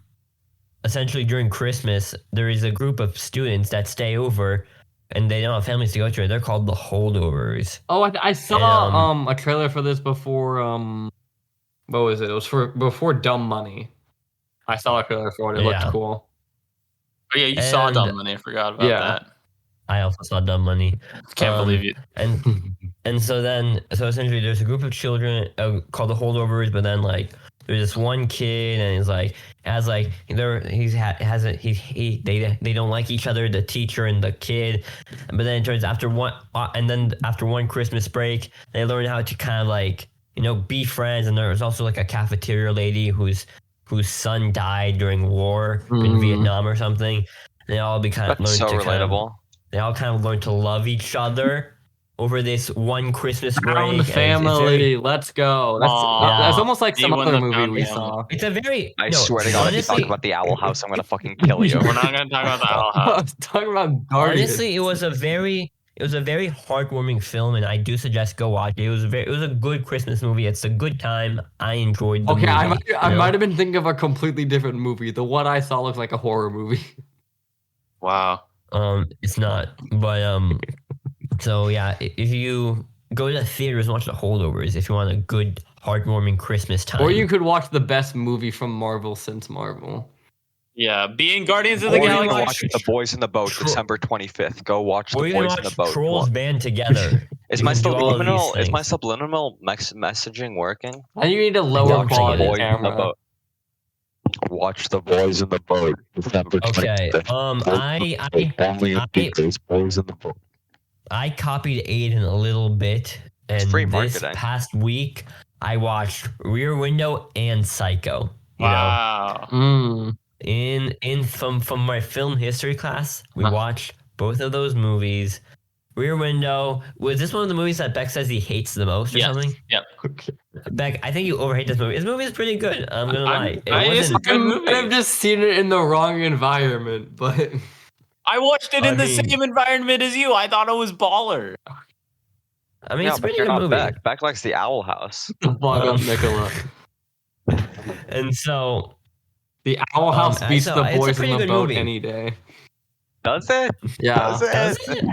essentially during Christmas there is a group of students that stay over, and they don't have families to go to. They're called the Holdovers. Oh, I saw a trailer for this before. What was it? It was before Dumb Money. I saw a trailer for it. It looked Yeah. cool. Oh yeah, you saw And- Dumb Money. I forgot about Yeah. that. I also saw Dumb Money. Can't believe you. And so essentially there's a group of children called the Holdovers, but then like there's this one kid, and he's like they don't like each other, the teacher and the kid, but then it turns after one Christmas break they learn how to kind of like be friends, and there's also like a cafeteria lady whose son died during war in Vietnam or something. They all That's so relatable. They all kind of learn to love each other over this one Christmas break. Found and it's family. Let's go. That's almost like some You won other the movie found we family. saw. It's a very. I no, swear to God, if you talk honestly, about the Owl House, I'm gonna fucking kill you. We're not gonna talk about the Owl I House. was talking about Guardians. honestly, it was a very heartwarming film, and I do suggest go watch it. It was a good Christmas movie. It's a good time. I enjoyed the Okay, movie. I might have been thinking of a completely different movie. The one I saw looks like a horror movie. Wow. It's not, but so yeah, if you go to the theaters and watch The Holdovers, if you want a good heartwarming Christmas time, Or you could watch the best movie from Marvel since Marvel. Yeah, being Guardians of the Or you can Galaxy. watch The Boys in the Boat, Tro- December 25th. Go watch or The you can Boys in watch the Boat. Trolls Band Together. Is You my can do all of these subliminal things. messaging working? And you need a lower Watch The quality Boys in the camera. Boat. Watch The Boys in the Boat, December Okay. 25th. Only in theaters, Boys in the Boat. I copied Aiden a little bit, and free this marketing. past week I watched Rear Window and Psycho. You Wow. Mm. know, from my film history class, we watched both of those movies. Rear Window, was this one of the movies that Beck says he hates the most or Yes. something? Yep. Okay. Beck, I think you overhate this movie. This movie is pretty good. I'm gonna lie. it's a good movie. I've just seen it in the wrong environment, but I watched it in the mean- same environment as you. I thought it was baller. I mean, Yeah, it's a but pretty you're good not movie. Beck. Beck likes the Owl House. fuck up Nicola. And so, The Owl House beats so the it's a Boys pretty in the good Boat movie. any day. Does it? Yeah. Does it? does it?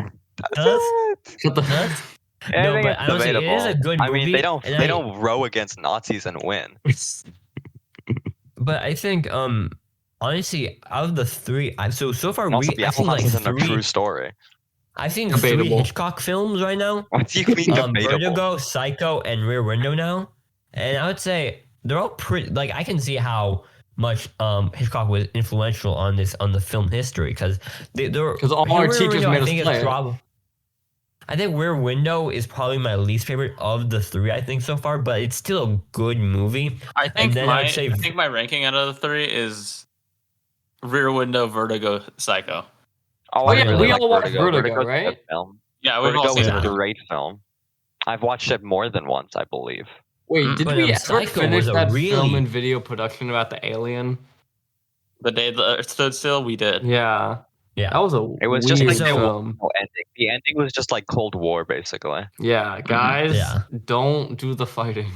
Does it? Shut the Does? I No, think but it's honestly, it is a debatable. good I mean, movie, they don't and I- row against Nazis and win. But I think, honestly, out of the three, so far And also, the I've Owl seen House like isn't a true three. story. I've seen Debatable. 3 Hitchcock films right now. What do you mean debatable? Vertigo, Psycho, and Rear Window now, and I would say they're all pretty. Like I can see how much Hitchcock was influential on the film history because they're 'Cause all our Rear teachers Window, made I us think, play is it. I think Rear Window is probably my least favorite of the 3. I think so far, but it's still a good movie. I think then I'd say- I think my ranking out of the 3 is Rear Window, Vertigo, Psycho. Oh, Oh, I yeah, really we like all watched Vertigo. Vertigo, Vertigo's a good right? film. Yeah, we've all Vertigo seen is that. a great film. I've watched it more than once, I believe. Wait, did But, we ever Psycho finish was a that really- film and video production about the alien? The Day the Earth Stood Still, we did. Yeah. Yeah. That was a It was just weird like the- film. No ending. The ending was just like Cold War, basically. Yeah, guys, Yeah. don't do the fighting.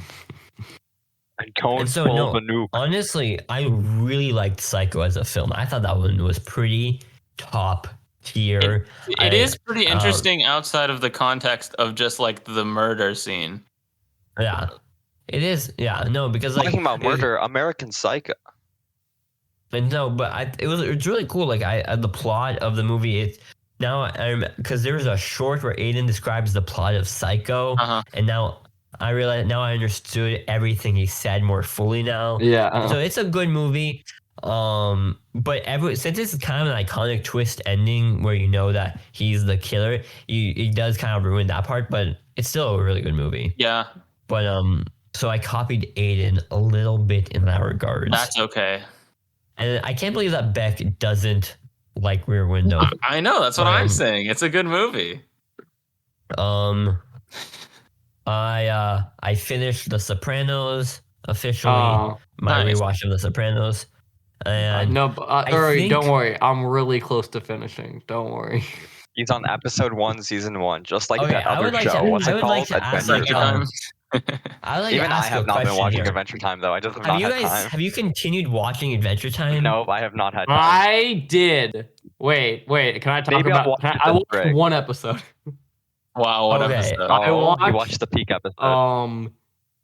And don't And so, pull no, the nuke. Honestly, I really liked Psycho as a film. I thought that one was pretty top tier. It is pretty um, interesting outside of the context of just like the murder scene. Yeah, it is. Yeah, no, because like Talking about murder, American Psycho. And no, but it's really cool. Like the plot of the movie. It's now because there's a short where Aiden describes the plot of Psycho, Uh-huh. and now I realize I understood everything he said more fully now. Yeah. So it's a good movie. But since it's kind of an iconic twist ending where you know that he's the killer, it does kind of ruin that part. But it's still a really good movie. Yeah, But so I copied Aiden a little bit in that regards. that's okay. And I can't believe that Beck doesn't like Rear Window. I know. That's what I'm saying. It's a good movie. I finished The Sopranos officially. My nice. rewatch of The Sopranos. And No, Uri, don't worry. I'm really close to finishing. Don't worry. He's on episode 1, season 1, just like Okay, that I other would like show. to- What's I it would called? like to ask, Adventure like, Time. I would like to Even I ask have a not been question watching here. Adventure Time though. I just have Have not you had guys time. have you continued watching Adventure Time? No, I have not had time. I did. Wait. Can I talk Maybe I'll about? watch it I this watched break. one episode. Wow, what Okay. episode? I You watched- watched the peak episode.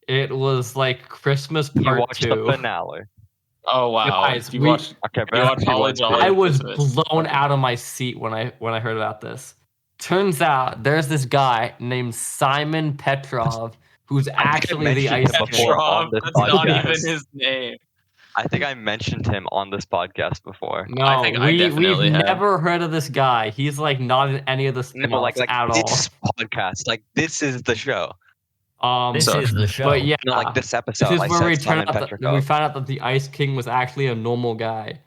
It was like Christmas You part watched 2. the finale. Oh wow! Guys, you we- watched Okay, You watched Holly Jolly? I was Christmas. blown out of my seat when I heard about this. Turns out there's this guy named Simon Petrov who's actually the mentioned Ice him King. before on Petrov, this that's not podcast. even his name. I think I mentioned him on this podcast before. No, I think I definitely we've have. never heard of this guy. He's like not in any of the spin-offs No, like at all. this podcast. Like this is the show. This So- is the show. But yeah, No, like this episode. this is I where we said Simon turned out that we Petrikov. found out that the Ice King was actually a normal guy,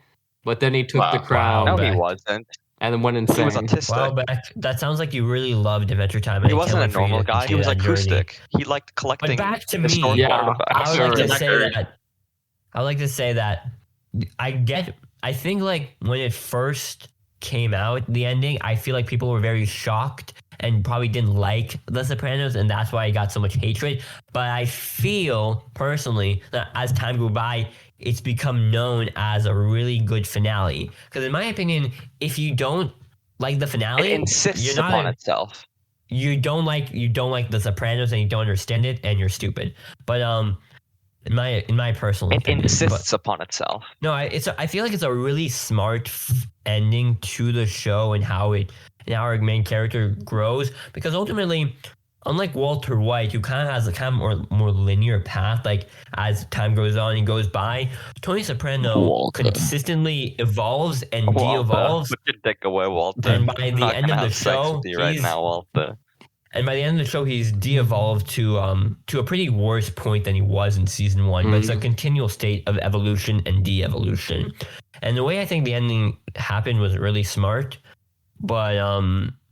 but then he took the Wow. crown No, Wow. he wasn't. and then went He insane. was autistic. Wow, Beck, that sounds like you really loved Adventure Time. and He I can't wasn't a wait for you normal to guy. He continue was that journey. acoustic. He liked But collecting back to me, historical Yeah, artifacts. I would like to Sure. say that. I would like to say that I think like when it first came out, the ending, I feel like people were very shocked and probably didn't like The Sopranos, and that's why it got so much hatred. But I feel personally that as time goes by, it's become known as a really good finale. Because in my opinion, if you don't like the finale, It insists you're not upon a- itself. you don't like The Sopranos and you don't understand it and you're stupid. But in my personal It opinion, insists upon itself. no, I feel like it's a really smart ending to the show and how our main character grows, because ultimately, unlike Walter White, who kind of has a kind of more linear path, like as time goes on and goes by, Tony Soprano Walter. consistently evolves and Walter, de-evolves. put your dick away, Walter. And by I'm the not end gonna of the have sex show, with you right he's- now, Walter. And by the end of the show, he's de-evolved to a pretty worse point than he was in season 1. But it's a continual state of evolution and de-evolution. And the way I think the ending happened was really smart. But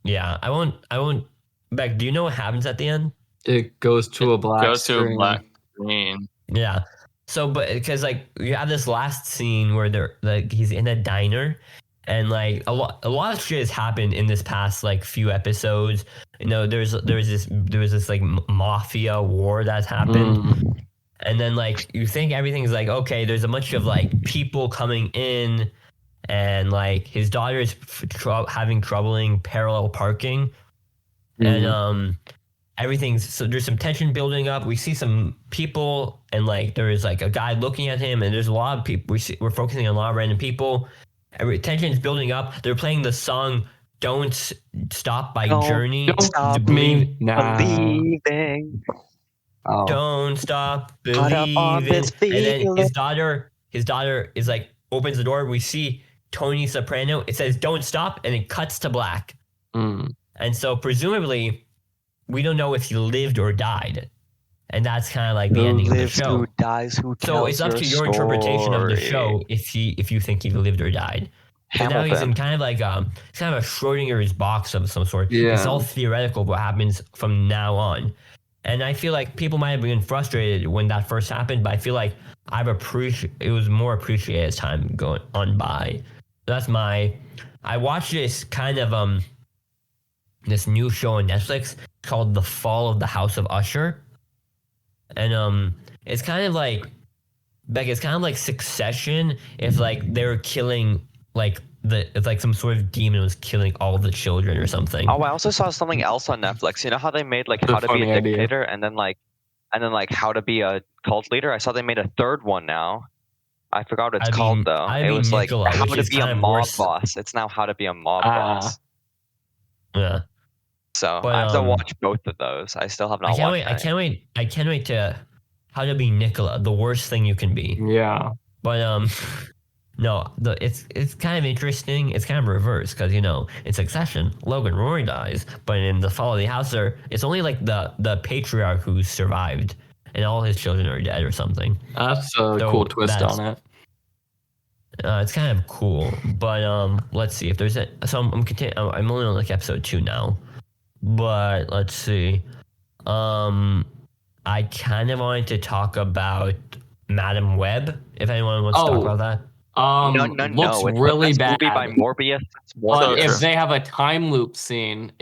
yeah, I won't. Beck, do you know what happens at the end? It goes to a black Goes to a screen. black screen. Yeah. So, but because like you have this last scene where they're like he's in a diner, and like a lot of shit has happened in this past like few episodes. You know, there was this like mafia war that's happened, Mm. and then like you think everything's like okay. There's a bunch of like people coming in, and like his daughter is having troubling parallel parking, and everything's so there's some tension building up. We see some people, and like there is like a guy looking at him, and there's a lot of people. We're focusing on a lot of random people. Tension's building up. They're playing the song "Don't Stop" by Don't Journey. Don't Stop to believe. me now. Believing. Oh. Don't stop Caught up on believing. this And then feeling. his daughter is like opens the door. We see Tony Soprano. It says "Don't stop," and it cuts to black. Mm. And so presumably, we don't know if he lived or died, and that's kind of like the Who ending of the lives, show. who dies, who So tells it's up to your interpretation of the show if you think he lived or died. So now he's in Hamilton. kind of like it's kind of a Schrodinger's box of some sort. Yeah. It's all theoretical what happens from now on. And I feel like people might have been frustrated when that first happened, but I feel like it was more appreciated as time going on by. So that's I watched this kind of this new show on Netflix called The Fall of the House of Usher. And it's kind of like it's kind of like Succession if like they were killing like it's like some sort of demon was killing all the children or something. Oh, I also saw something else on Netflix. You know how they made like That's a how to be funny a idea. dictator and then like how to be a cult leader? I saw they made a third one now. I forgot what it's called though. It was like Nicola, how which to is be a kind of mob worse. boss. It's now how to be a mob Ah. boss. Yeah. So But, I have to watch both of those. I still have not I can't watched wait. I can't wait to How to Be Nicola, the worst thing you can be. Yeah. But No, it's kind of interesting. It's kind of reversed because in Succession, Logan Roy dies, but in the Fall of the House, it's only like the patriarch who survived, and all his children are dead or something. That's a cool twist on it. It's kind of cool, but let's see if there's I'm only on like episode 2 now, but let's see. I kind of wanted to talk about Madam Web. If anyone wants to talk about that. No. Looks really bad. Movie by Morbius. But if they have a time loop scene,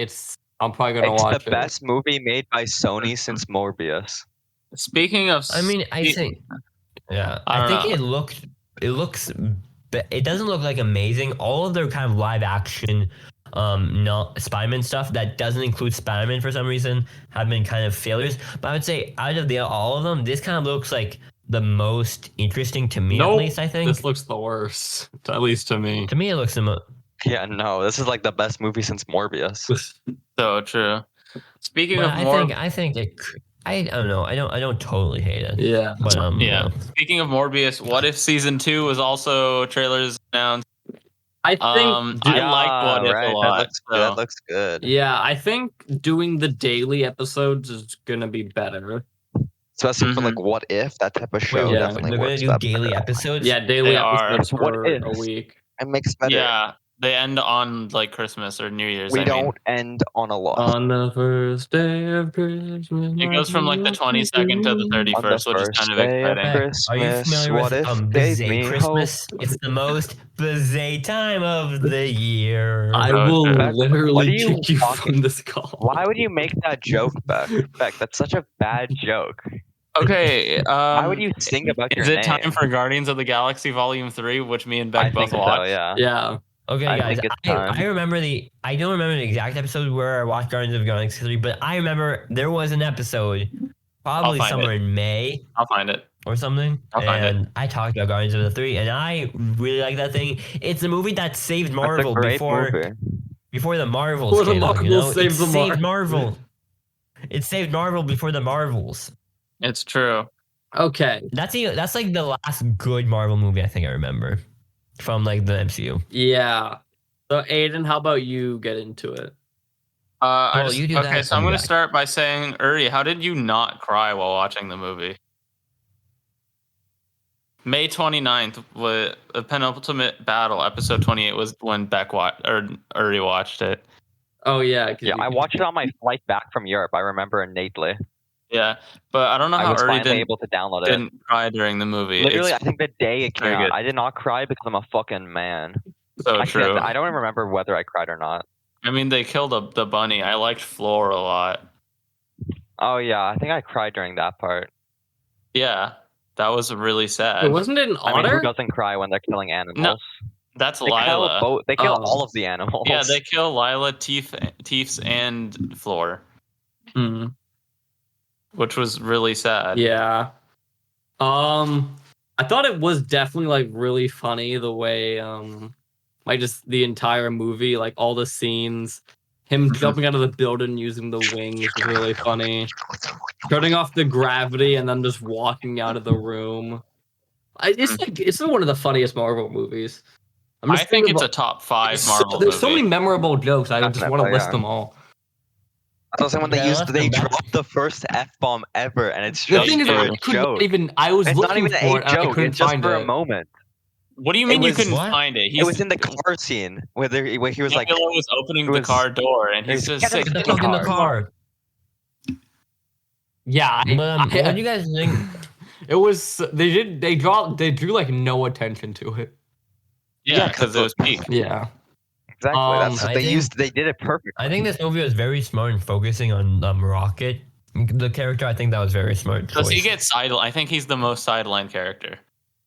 I'm probably gonna watch it. It's the best movie made by Sony since Morbius. Speaking of, I mean, I think it looks. It doesn't look like amazing. All of their kind of live action, Spider-Man stuff that doesn't include Spider-Man for some reason have been kind of failures. But I would say out of all of them, this kind of looks like the most interesting to me. At least I think this looks the worst. At least to me. To me, it looks the most. Yeah, no, this is like the best movie since Morbius. So true. Speaking of I think it. I don't know. I don't totally hate it. Yeah. But yeah. Speaking of Morbius, what if season 2 was also trailers announced? I think I liked What If a lot. That looks good. Yeah, I think doing the daily episodes is gonna be better. Especially for like What If, that type of show. Wait, definitely they're gonna works do that daily better. episodes. Yeah, daily episodes What for if? a week. It makes better. Yeah, they end on like Christmas or New Year's. We don't end on a loss. On the first day of Christmas. It goes from like the 22nd to the 31st, which is kind of exciting. Are you familiar What with if Bizet Christmas? It's the most Bizet time of the year. I will literally kick you from this call. Why would you make that joke, Beck? Beck, that's such a bad joke. Okay. Why would you sing about your Is it name? time for Guardians of the Galaxy Volume 3, which me and I Beck both think so, watched? yeah. Yeah. Okay, I guys, think it's time. I remember I don't remember the exact episode where I watched Guardians of the Galaxy 3, but I remember there was an episode, probably somewhere in May I'll find it. or something, I'll find and I talked about Guardians of the 3, and I really like that thing. It's a movie that saved Marvel before the Marvels came out, saved Marvel. It saved Marvel before the Marvels. It's true. Okay. That's like the last good Marvel movie I think I remember from like the MCU. Yeah. So Aiden, how about you get into it? You do that. Okay, so I'm going to start by saying, Uri, how did you not cry while watching the movie? May 29th, was a penultimate battle, episode 28 was when Uri watched it. Oh yeah. Yeah, I watched it on my flight back from Europe. I remember innately. Yeah, but I don't know I how was Uri finally able to download it. didn't cry during the movie. Literally, It's I think the day it came very out, good. I did not cry because I'm a fucking man. so true. I don't even remember whether I cried or not. I mean, they killed the bunny. I liked Floor a lot. Oh yeah, I think I cried during that part. Yeah, that was really sad. Wait, wasn't it an I mean, who otter? doesn't cry when they're killing animals? That's They Lila. kill Oh. all of the animals. Yeah, they kill Lila, Teefs, and Floor, Hmm. which was really sad. Yeah. I thought it was definitely like really funny the way like just the entire movie, like all the scenes, him jumping out of the building using the wings was really funny. Turning off the gravity and then just walking out of the room. It's one of the funniest Marvel movies. I think it's a top 5 Marvel There's so movie. many memorable jokes. I just want to list yeah. them all. I was saying when they dropped the first F-bomb ever, and it's The just thing is, for I a could joke. not even. I was It's not looking even for a it. And I joke. couldn't It's just find for it. a moment. What do you mean you was- couldn't what? find it? It was in the car scene where he was like, Nebula was opening the car door, and he's just Get like, in Get the fuck in the car. Yeah, What do you guys think? it was. They drew like no attention to it. yeah, because it was peak. Yeah. exactly. That's I what think- they did it perfectly. I think this movie was very smart in focusing on Rocket, the character. I think that was very smart. Does he choice. get sidelined? I think he's the most sidelined character.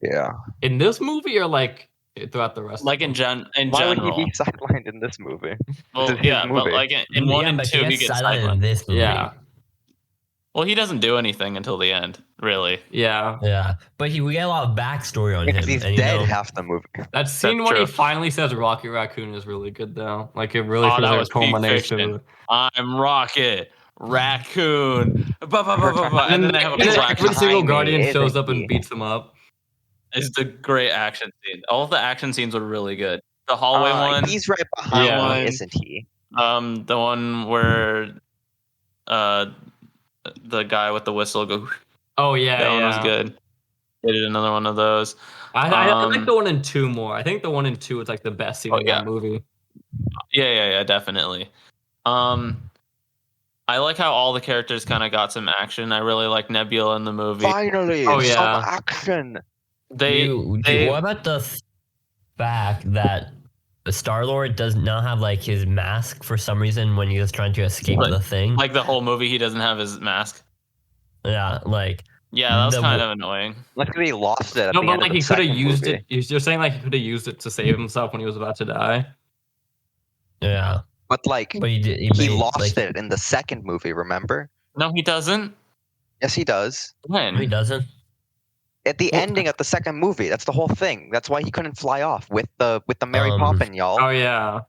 Yeah. In this movie, or like throughout the rest. Like in Why general. would he be sidelined in this movie? Well, It's his yeah, but movie. like in 1 and but 2, he gets gets sidelined in sidelined. this movie. Yeah. Well, he doesn't do anything until the end, really. Yeah. Yeah, but we get a lot of backstory on Because him. he's and, dead half the movie. That scene when true. he finally says Rocky Raccoon is really good though. Like it really Oh, feels that like was a peak culmination. fiction. I'm Rocket Raccoon. And then they have a And then black every single Tiny, Guardian isn't shows up he? and beats him up. is the great action scene. All of the action scenes were really good. The hallway one. He's right behind Yeah. me, isn't he? The one where the guy with the whistle go. Oh yeah, That yeah. one was good. They did another one of those. I like the 1 and 2 more. I think the 1 and 2 is like the best scene in that movie. Yeah, definitely. I like how all the characters kind of got some action. I really like Nebula in the movie. Finally, Oh, some yeah. action. What about the fact that Star-Lord does not have like his mask for some reason when he was trying to escape the thing? Like the whole movie, he doesn't have his mask. Yeah, like Yeah, that was kind of annoying. Luckily, he lost it. At No, the but end like of the he could have second used movie. it. You're saying like he could have used it to save himself when he was about to die. yeah, But like, but he made, lost like, it in the second movie. Remember? No, he doesn't. Yes, he does. When? He doesn't. At the Well- ending of the second movie, that's the whole thing. That's why he couldn't fly off with the Mary Poppin, y'all. Oh yeah.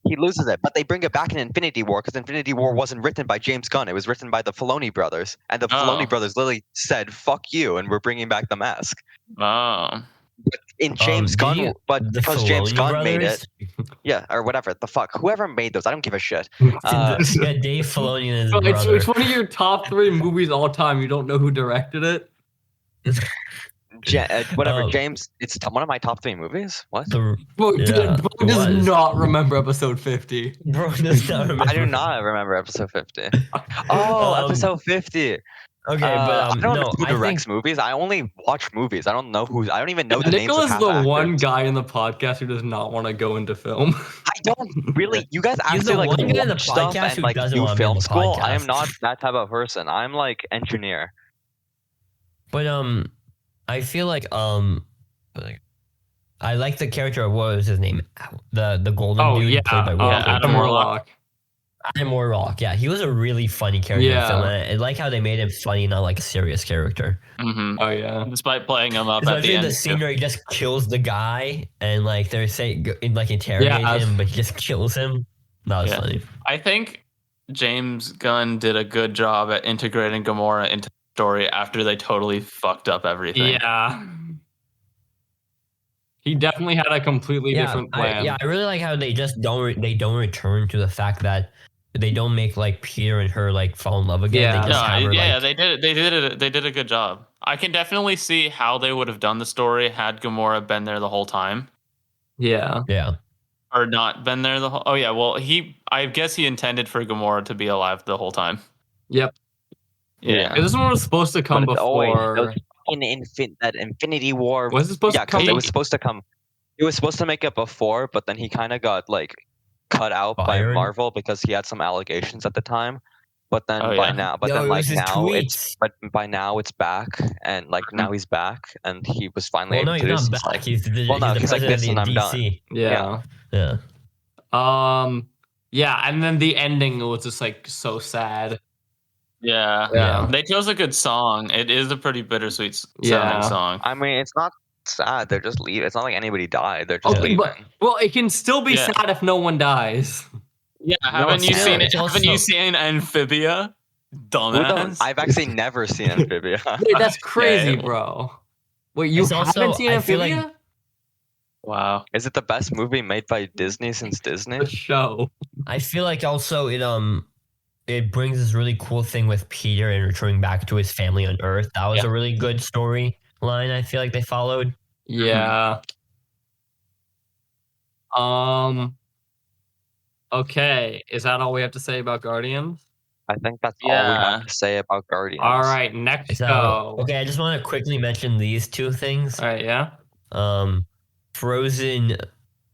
He loses it, but they bring it back in Infinity War because Infinity War wasn't written by James Gunn. It was written by the Filoni brothers, and the Filoni brothers literally said "fuck you" and we're bringing back the mask. Oh. But in James Gunn, but the because James Filoni Gunn made brothers? it, yeah, or whatever the fuck, whoever made those, I don't give a shit. Yeah, Dave Filoni and his Bro, brother. it's one of your top 3 movies all time. You don't know who directed it? Whatever, James. It's one of my top 3 movies. What? Bro, Yeah, bro it does was. not remember episode 50. Bro does not remember. I do not remember episode 50. Oh, episode 50. Okay, but I don't know no, who I think directs movies. I only watch movies. I don't know who. I don't even know the names Nicholas of is half the actors. one guy in the podcast who does not want to go into film. I don't really. You guys He's the actually like one guy in the watch stuff podcast and who like doesn't do wanna be in film the school. I am podcast. not that type of person. I'm like engineer. But I feel like I like the character of what was his name? The golden Oh dude yeah, played by Adam Warlock. Adam Warlock. Yeah, he was a really funny character in the film. And I like how they made him funny, not like a serious character. Mm-hmm. Oh yeah. Despite playing him up at Especially the in end. the scene too. where he just kills the guy and like they're saying like interrogate Yeah. him, but he just kills him. That was Yeah. funny. I think James Gunn did a good job at integrating Gamora into the story after they totally fucked up everything. Yeah. He definitely had a completely different plan. I really like how they just don't return to the fact that they don't make like Peter and her like fall in love again. Yeah. They just have her, like, they did it. They did a good job. I can definitely see how they would have done the story had Gamora been there the whole time, Yeah. yeah. or not been there the whole. Oh yeah, well I guess he intended for Gamora to be alive the whole time. Yep. Yeah. This one was supposed to come But oh, wait, before. that Infinity War. Was it supposed Yeah, to come? because it was supposed to come. He was supposed to make it before, but then he kind of got like cut out by Fired? Marvel because he had some allegations at the time. But then Oh, by yeah. now, but No, then it like was his now it's tweets. but by now it's back, and like now he's back, and he was finally Well, no, able he's to do not this, back. like, He's the, well, no, he's he's the like, president listen, of I'm DC. Yeah. Yeah. Yeah, and then the ending was just like so sad. Yeah. Yeah. They chose a good song. It is a pretty bittersweet sounding Yeah. song. I mean, it's not sad. They're just leaving. It's not like anybody died. They're just Okay, leaving. well, it can still be Yeah. sad if no one dies. Yeah, haven't you it's seen it? also- Haven't you seen Amphibia? Dumbass. I've actually never seen Amphibia. Wait, that's crazy, Yeah. bro. Wait, you It's also- haven't seen I feel Amphibia? like- Wow. Is it the best movie made by Disney since Disney? The show. I feel like also it brings this really cool thing with Peter and returning back to his family on Earth. That was Yeah. a really good storyline. I feel like they followed. Yeah. Okay, is that all we have to say about Guardians? I think that's all we Yeah. have to say about Guardians. All right, next So, go. okay, I just want to quickly mention these two things. All right, yeah. Frozen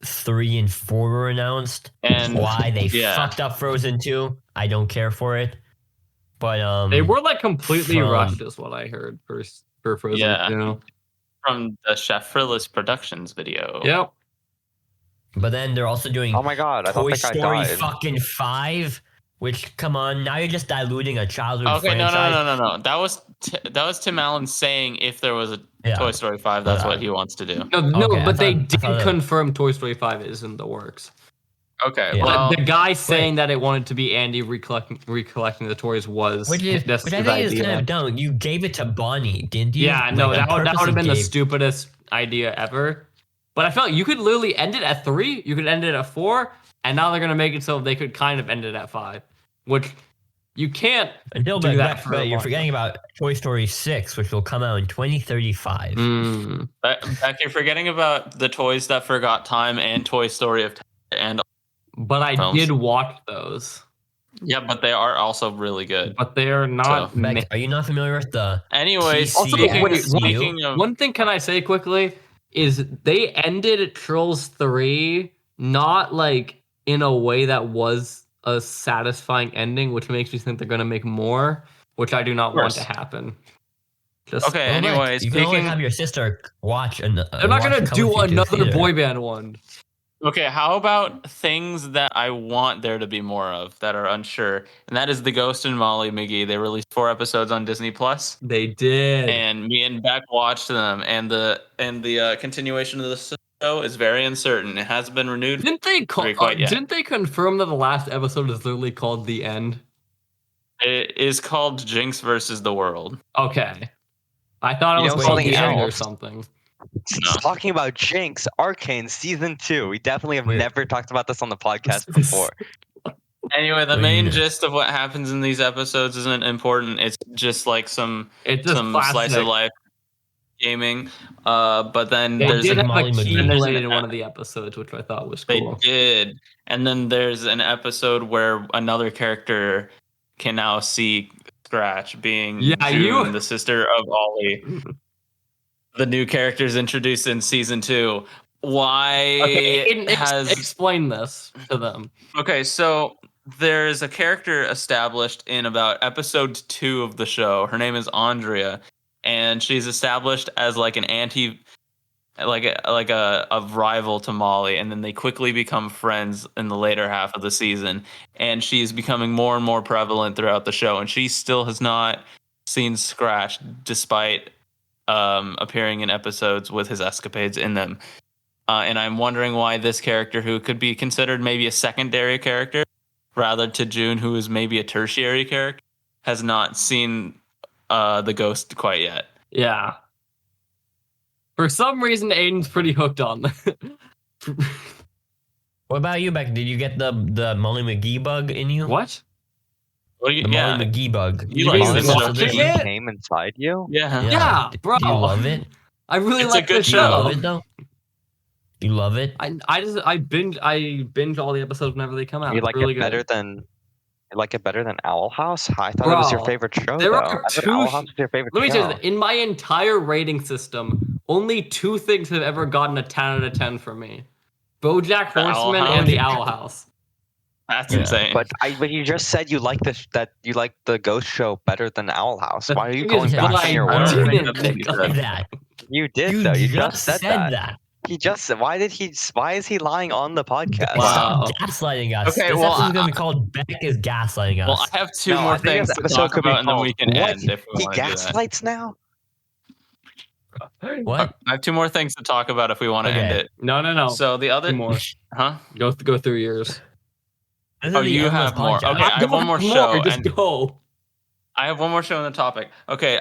3 and 4 were announced. And Why they yeah. fucked up Frozen 2, I don't care for it. But They were like completely from- rushed, is what I heard for Frozen Yeah. 2. from the Chef Frillis Productions video. Yep. But then they're also doing Oh my god, I don't Toy think I Story died. fucking 5, which, come on, now you're just diluting a childhood Okay, franchise. no. That was Tim Allen saying if there was a Yeah. Toy Story 5, that's Yeah. what he wants to do. No, Okay, but they I did thought that- confirm Toy Story 5 is in the works. Okay, Yeah. well, But the guy saying that it wanted to be Andy recollecting the toys was Which I that's think the is idea. kind of dumb. You gave it to Bonnie, didn't you? Yeah, no, Like, that would have purposely been the gave- stupidest idea ever. But I felt like you could literally end it at 3, you could end it at 4, and now they're gonna make it so they could kind of end it at 5, which you can't Until do that but, for a you're long forgetting about Toy Story 6, which will come out in 2035. Beck, you're forgetting about the Toys That Forgot Time and Toy Story of and But I films. did watch those. Yeah, but they are also really good. But they are not. Beck, are you not familiar with the Anyways, Also, speaking of One thing can I say quickly is they ended Trolls 3 not like in a way that was a satisfying ending, which makes me think they're gonna make more, which I do not want to happen. Just okay, Well, Beck, anyways, you can always speaking have your sister watch they're not gonna do another boy band one. Okay, how about things that I want there to be more of that are unsure? And that is the Ghost and Molly Mcgee. They released 4 episodes on Disney Plus, They did. and me and Beck watched them. And the continuation of the show is very uncertain. It hasn't been renewed. Didn't they quite yet. didn't they confirm that the last episode is literally called The End? It is called Jinx versus the World. Okay. I thought it You was know called something The End or else? something. No. Talking about Jinx, Arcane Season 2. We definitely have Weird. never talked about this on the podcast before. Anyway, the Well, main yeah. gist of what happens in these episodes isn't important. It's just like It's just some classic. slice of life gaming. But then They there's did have Molly a Mcgee. Keyblade an- in one of the episodes, which I thought was They cool. did. And then there's an episode where another character can now see Scratch, being June, the sister of Ollie. The new characters introduced in season 2. Why Okay, has explain this to them. Okay, so there's a character established in about episode 2 of the show. Her name is Andrea, and she's established as like an a rival to Molly, and then they quickly become friends in the later half of the season. And she's becoming more and more prevalent throughout the show, and she still has not seen Scratch, despite appearing in episodes with his escapades in them. And I'm wondering why this character, who could be considered maybe a secondary character, rather to June, who is maybe a tertiary character, has not seen the ghost quite yet. Yeah. For some reason, Aiden's pretty hooked on that. What about you, Beck? Did you get the Molly Mcgee bug in you? What? What do you? The Yeah, Molly Mcgee bug. You Did like listen this to stuff, the didn't show? you? Came inside you? yeah. Yeah, bro. Do you love it? I really It's a like good this Do you show. love it though? You love it? I binge all the episodes whenever they come out. You It's like really it better good. than Owl House? I thought it was your Bro, favorite show. there though. are I thought two Owl sh- House was your favorite Let me show. tell you, in my entire rating system, only 2 things have ever gotten a 10 out of 10 for me: BoJack The Owl Horseman House? and The Owl House. That's Yeah. insane. But you just said you like that you like the Ghost Show better than Owl House. The Why are you thing going is, back but on your I word? don't think didn't, that's what he Nick. said. That. You did You though. You just just said that. He just why is he lying on the podcast? Wow. Stop gaslighting us. Okay, this well, episode's gonna be called Beck is gaslighting us. Well, I have 2 No, more I think things this to episode talk could be about, and then called we can What? end if we He want to do that. gaslights now? What? I have 2 more things to talk about if we want to end Okay. it. No. So the other, Two more. huh? Go through yours. This is Oh, the you endless have more. podcast. Okay, I have one more Don't show, Just and go. I have one more show on the topic. Okay,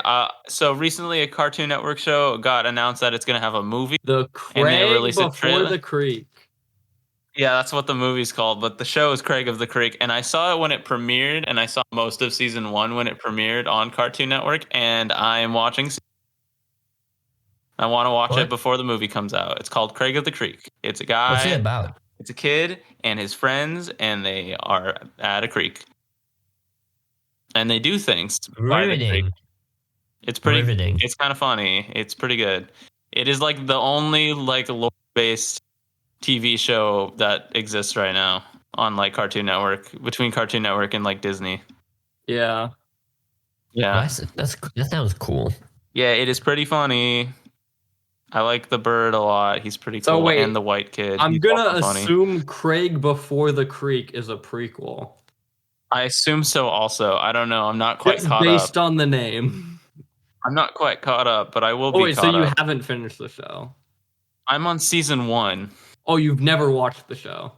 so recently a Cartoon Network show got announced that it's going to have a movie. The And they Craig released a before trailer. the Creek. Yeah, that's what the movie's called, but the show is Craig of the Creek, and I saw it when it premiered, and I saw most of season 1 when it premiered on Cartoon Network, and I'm watching. I want to watch What? it before the movie comes out. It's called Craig of the Creek. It's a What's it guy. about? It's a kid and his friends, and they are at a creek, and they do things by the creek. Riveting. It's pretty. Riveting. It's kind of funny. It's pretty good. It is like the only like lore-based TV show that exists right now on like Cartoon Network, between Cartoon Network and like Disney. Yeah. Yeah, That sounds cool. yeah, it is pretty funny. I like the bird a lot. He's pretty So cool, wait, and the white kid. I'm He's gonna also funny. assume Craig before the Creek is a prequel. I assume so. Also, I don't know. I'm not quite Just caught based up. on the name. I'm not quite caught up, but I will Oh be wait, so caught you up. haven't finished the show? I'm on season 1. Oh, you've never watched the show?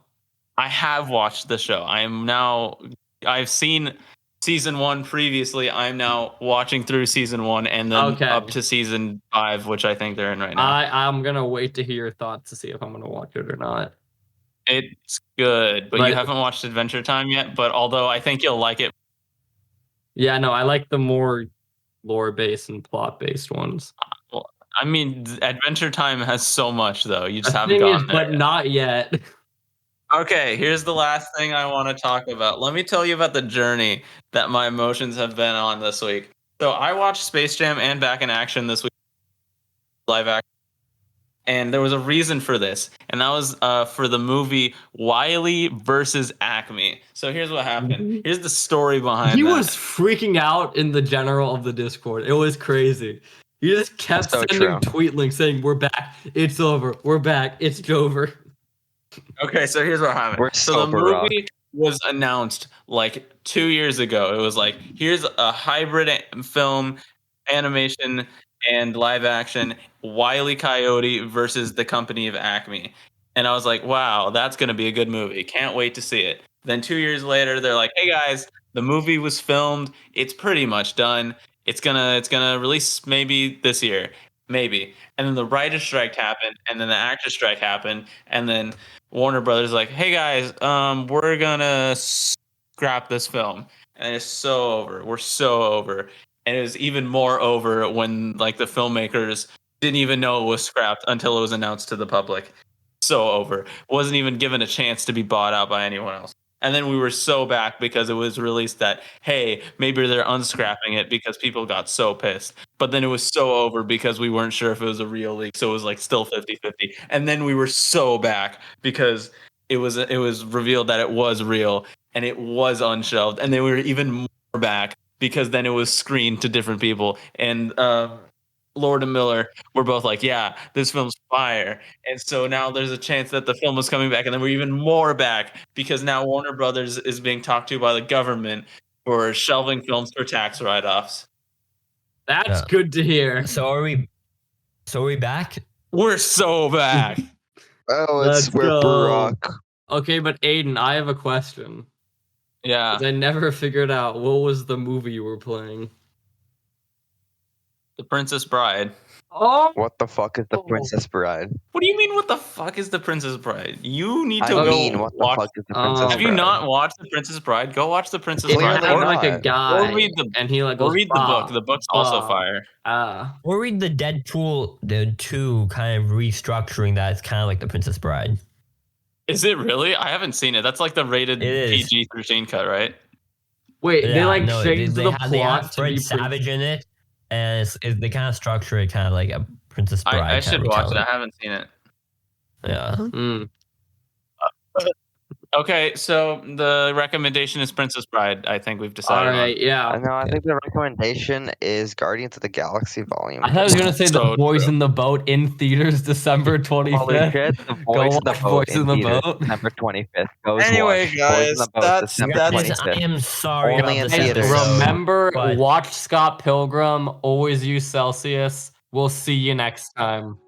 I have watched the show. I've seen season 1 previously. I'm now watching through season 1 and then Okay. up to season 5, which I think they're in right now. I'm gonna wait to hear your thoughts to see if I'm gonna watch it or not. It's good, but you But- haven't watched Adventure Time yet. But although I think you'll like it, Yeah, no, I like the more lore-based and plot-based ones. I mean, Adventure Time has so much though. You just The haven't thing is, gotten there. but yet. not yet. Okay, here's the last thing I want to talk about. Let me tell you about the journey that my emotions have been on this week. So I watched Space Jam and Back in Action this week, live action, and there was a reason for this, and that was for the movie Wiley versus Acme. So here's what happened. Here's the story behind He that. was freaking out in the general of the Discord. It was crazy. He just kept So sending true. tweet links saying, "We're back. It's over. We're back. It's over." Okay, so here's what happened. We're So the sober rock. movie was announced like 2 years ago. It was like, here's a hybrid film, animation, and live action, Wile E. Coyote versus the company of Acme. And I was like, wow, that's going to be a good movie. Can't wait to see it. Then 2 years later, they're like, hey guys, the movie was filmed. It's pretty much done. It's gonna release maybe this year. Maybe. And then the writer's strike happened, and then the actor's strike happened, and then Warner Brothers like, hey guys, we're gonna scrap this film, and it's so over. We're so over, and it was even more over when like the filmmakers didn't even know it was scrapped until it was announced to the public. So over. Wasn't even given a chance to be bought out by anyone else. And then we were so back because it was released that, hey, maybe they're unscrapping it because people got so pissed. But then it was so over because we weren't sure if it was a real leak. So it was like still 50-50. And then we were so back because it was revealed that it was real and it was unshelved. And then we were even more back because then it was screened to different people. And Lord and Miller were both like, yeah, this film's fire. And so now there's a chance that the film is coming back. And then we're even more back because now Warner Brothers is being talked to by the government for shelving films for tax write-offs. That's Yeah. good to hear. So are we back? We're so back. Oh, Let's it's we're go. Barack. Okay, but Aiden, I have a question. Yeah. 'Cause I never figured out what was the movie you were playing. The Princess Bride. Oh, What the fuck is the Princess Bride? What do you mean, what the fuck is The Princess Bride? You need I to mean, go what the watch. fuck is the Princess Have you Bride? not watched The Princess Bride? Go watch The Princess it Bride. had Clearly like a not. guy, Or read the- and he like Or goes, read the book. "Bah, The book's also bah." fire. Or read the Deadpool, the 2 kind of restructuring that. It's kind of like the Princess Bride. Is it really? I haven't seen it. That's like the rated It is. PG-13 cut, right? Wait, they like no, changed the they plot have to Fred be Savage in it, and they kind of structure it kind of like a Princess Bride. I should kind of watch it. retelling. I haven't seen it. Yeah. Mm. Okay, so the recommendation is Princess Bride. I think we've All decided right, yeah. I know. I think the recommendation is Guardians of the Galaxy Volume. I thought I was gonna say So The Boys true. in the Boat in theaters December 25th. Holy shit! The Go Boys in the watch Boat Boys in the theaters, Boat. December 25th. Goes Anyway, watch Boys in guys, the Boat, that's- December that's- Guys, I 25th. am sorry Only about in this theaters. episode. Remember, but- watch Scott Pilgrim. Always use Celsius. We'll see you next time.